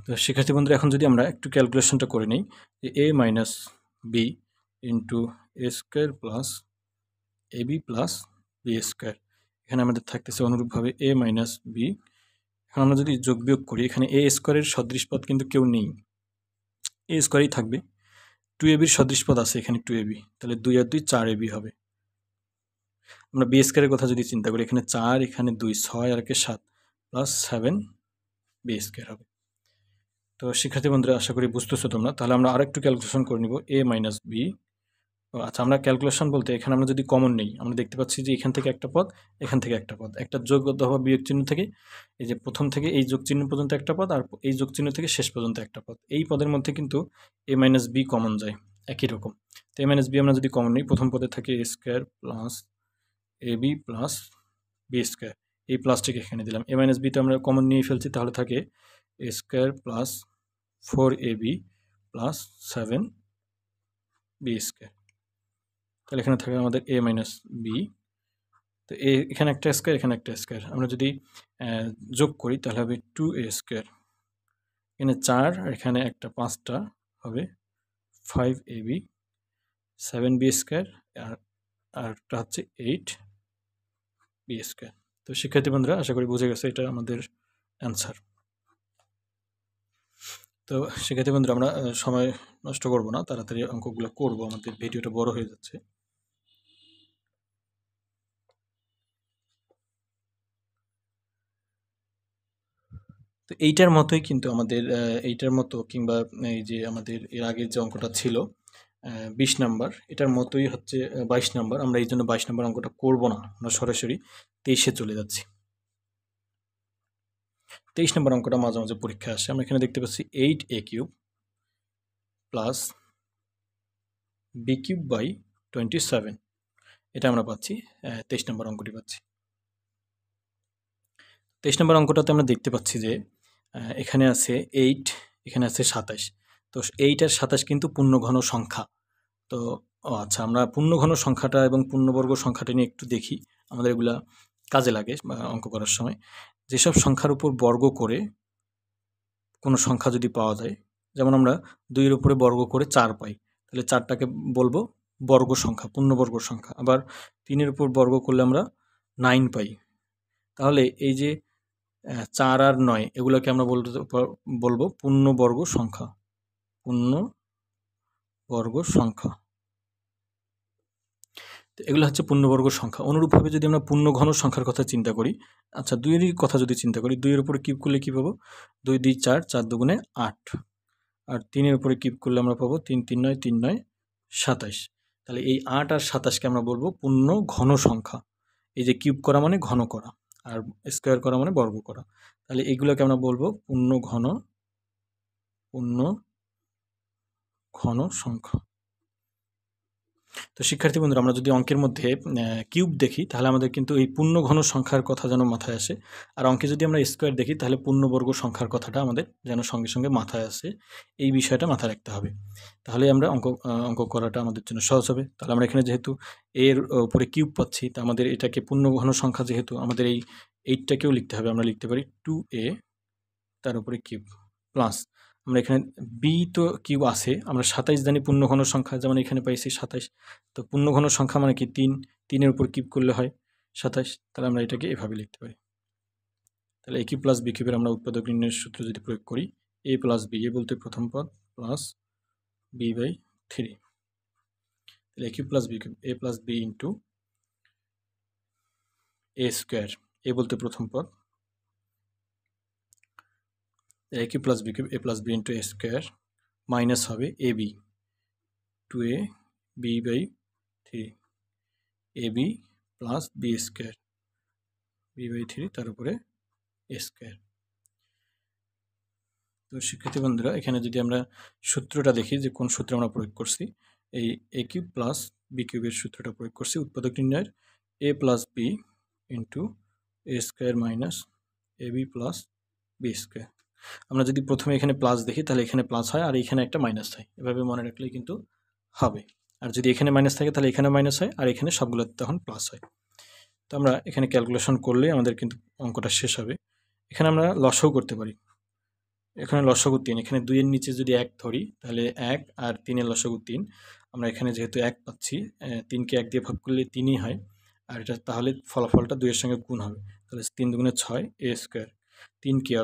তো শিক্ষার্থী বন্ধুরা এখন যদি আমরা একটু ক্যালকুলেশনটা করে নিই যে a minus B into A square plus A B plus B square, এখানে আমাদের থাকতেছে অনুরূপভাবে এ মাইনাস বি। এখন আমরা যদি যোগ বিয়োগ করি এখানে এ স্কোয়ারের সদৃশ পদ কিন্তু কেউ নেই, এ স্কোয়ারই থাকবে। 2ab সদৃশ পদ আছে এখানে 2ab, তাহলে 2 আর 2 4ab হবে। আমরা বি স্কোয়ারের কথা যদি চিন্তা করি এখানে 4, এখানে 2, 6 আর 7 প্লাস 7 বি স্কোয়ার হবে। তো শিক্ষার্থী বন্ধুরা আশা করি বুঝতেছো তোমরা। তাহলে আমরা আরেকটু ক্যালকুলেশন করে নিব এ মাইনাস বি। আচ্ছা, আমরা ক্যালকুলেশন বলতে এখানে আমরা যদি কমন নেই আমরা দেখতে পাচ্ছি যে এখান থেকে একটা পদ, এখান থেকে একটা পদ, একটা যোগ অথবা বিয়োগ চিহ্ন থেকে এই যে প্রথম থেকে এই যোগ চিহ্ন পর্যন্ত একটা পদ, আর এই যোগ চিহ্ন থেকে শেষ পর্যন্ত একটা পদ। এই পদের মধ্যে কিন্তু এ মাইনাস বি কমন যায় একই রকম। তো এ মাইনাস বি আমরা যদি কমন নিই প্রথম পদে থাকে এ square plus A B plus B square, এই প্লাসটিকে এখানে দিলাম। a মাইনাস বিটা আমরা কমন নিয়ে ফেলছি, তাহলে থাকে a square plus 4ab plus 7b square. তাহলে এখানে থাকে আমাদের a মাইনাস বি। তো এখানে একটা স্কোয়ার, এখানে একটা স্কোয়ার, আমরা যদি যোগ করি তাহলে হবে 2a স্কোয়ার। এখানে 4 আর এখানে একটা 5টা হবে 5ab 7b স্কোয়ার, আরটা হচ্ছে 8b স্কোয়ার। তো শিক্ষার্থী বন্ধুরা, আশা করি বুঝে গেছে এটা আমাদের অ্যান্সার। তো শিক্ষার্থী বন্ধুরা, আমরা সময় নষ্ট করব না, তাড়াতাড়ি অঙ্কগুলো করব, আমাদের ভিডিওটা বড় হয়ে যাচ্ছে। তো এইটার মতোই কিন্তু আমাদের এইটার মতো, কিংবা এই যে আমাদের এর আগের যে অঙ্কটা ছিল 20 নাম্বার, এটার মতোই হচ্ছে 22 নাম্বার। আমরা এই জন্য 22 নাম্বার অঙ্কটা করব না, আমরা সরাসরি 23-এ চলে যাচ্ছি। 23 নম্বর অঙ্কটা মাঝে মাঝে পরীক্ষা আসে। আমরা এখানে দেখতে পাচ্ছি 8a cube plus B cube by 27, এটা আমরা পাচ্ছি 23 নম্বর অঙ্কটি পাচ্ছি। 23 নম্বর অঙ্কটাতে আমরা দেখতে পাচ্ছি যে এখানে আছে 8, এখানে আছে 27। তো 8 আর 27 কিন্তু পূর্ণঘন সংখ্যা। তো আচ্ছা, আমরা পূর্ণঘন সংখ্যাটা এবং পূর্ণবর্গ সংখ্যাটা নিয়ে একটু দেখি, আমাদের এগুলা কাজে লাগে অঙ্ক করার সময়। যেসব সংখ্যার উপর বর্গ করে কোনো সংখ্যা যদি পাওয়া যায়, যেমন আমরা 2-এর উপরে বর্গ করে 4 পাই, তাহলে 4টাকে বলবো বর্গ সংখ্যা, পূর্ণবর্গ সংখ্যা। আবার 3-এর উপর বর্গ করলে আমরা 9 পাই, তাহলে এই যে 4 আর 9 এগুলোকে আমরা বলবো পূর্ণবর্গ সংখ্যা, পূর্ণবর্গ সংখ্যা। তো এগুলো হচ্ছে পূর্ণবর্গ সংখ্যা। অনুরূপভাবে যদি আমরা পূর্ণঘন সংখ্যার কথা চিন্তা করি, আচ্ছা 2-এরই কথা যদি চিন্তা করি, 2-এর উপরে কিউব করলে কী পাবো? 2 2 4, 4 দুগুণে 8। আর 3-এর উপরে কিউব করলে আমরা পাবো 3 3 9, 3 9 27। তাহলে এই 8 আর 27কে আমরা বলবো পূর্ণ ঘন সংখ্যা। এই যে কিউব করা মানে ঘন করা, আর স্কোয়ার করা মানে বর্গ করা। তাহলে এইগুলোকে আমরা বলবো পূর্ণ ঘন সংখ্যা। তো শিক্ষার্থী বন্ধুরা, আমরা যদি অঙ্কের মধ্যে কিউব দেখি, তাহলে আমাদের কিন্তু এই পূর্ণঘন সংখ্যার কথা যেন মাথায় আসে, আর অঙ্কে যদি আমরা স্কোয়ার দেখি তাহলে পূর্ণবর্গ সংখ্যার কথাটা আমাদের যেন সঙ্গে সঙ্গে মাথায় আসে। এই বিষয়টা মাথায় রাখতে হবে, তাহলে আমরা অঙ্ক করাটা আমাদের জন্য সহজ হবে। তাহলে আমরা এখানে যেহেতু এর উপরে কিউব পাচ্ছি, তা আমাদের এটাকে পূর্ণঘন সংখ্যা, যেহেতু আমাদের এই 8টাকেও লিখতে হবে, আমরা লিখতে পারি 2a তার উপরে কিউব প্লাস, আমরা এখানে বি তো কিউব আছে, আমরা 27 জানি পূর্ণঘন সংখ্যা, যেমন এখানে পাইছি 27। তো পূর্ণঘন সংখ্যা মানে কি 3, 3-এর উপর কিউব করলে হয় 27। তাহলে আমরা এটাকে এভাবে লিখতে পারি। তাহলে এ কিউব প্লাস বি কিউবের আমরা উৎপাদক নির্ণয়ের সূত্র যদি প্রয়োগ করি, এ প্লাস বি, এ বলতে প্রথম পদ, প্লাস বি বাই 3। তাহলে A cube plus B cube, A plus B into A square, A বলতে প্রথম পদ, A cube plus B cube, A plus B into A square, minus হবে A B 2a B by 3, A B plus B square, B by 3 তার উপরে এ স্কোয়ার। তো শিক্ষার্থী বন্ধুরা, এখানে যদি আমরা সূত্রটা দেখি যে কোন সূত্র আমরা প্রয়োগ করছি, এই এ কিউব প্লাস বি কিউবের সূত্রটা প্রয়োগ করছি উৎপাদক নির্ণয়ের, এ plus B into A square minus A B plus B square. আমরা যদি প্রথমে এখানে প্লাস দেখি, তাহলে এখানে প্লাস হয় আর এখানে একটা মাইনাস হয়, এভাবে মনে রাখলেই কিন্তু হবে। আর যদি এখানে মাইনাস থাকে তাহলে এখানে মাইনাস হয়, আর এখানে সবগুলোতে তখন প্লাস হয়। তো আমরা এখানে ক্যালকুলেশন করলে আমাদের কিন্তু অঙ্কটা শেষ হবে। এখানে আমরা লসাগু করতে পারি, এখানে লসাগু 3, এখানে 2-এর নিচে যদি 1 ধরি তাহলে 1, আর 3-এর লসাগু 3। আমরা এখানে যেহেতু 1 পাচ্ছি, 3কে 1 দিয়ে ভাগ করলে 3ই হয়, আর এটা তাহলে ফলাফলটা 2-এর সঙ্গে গুণ হবে, তাহলে 3 দুগুণে 6 এ স্কোয়ার। 3 কি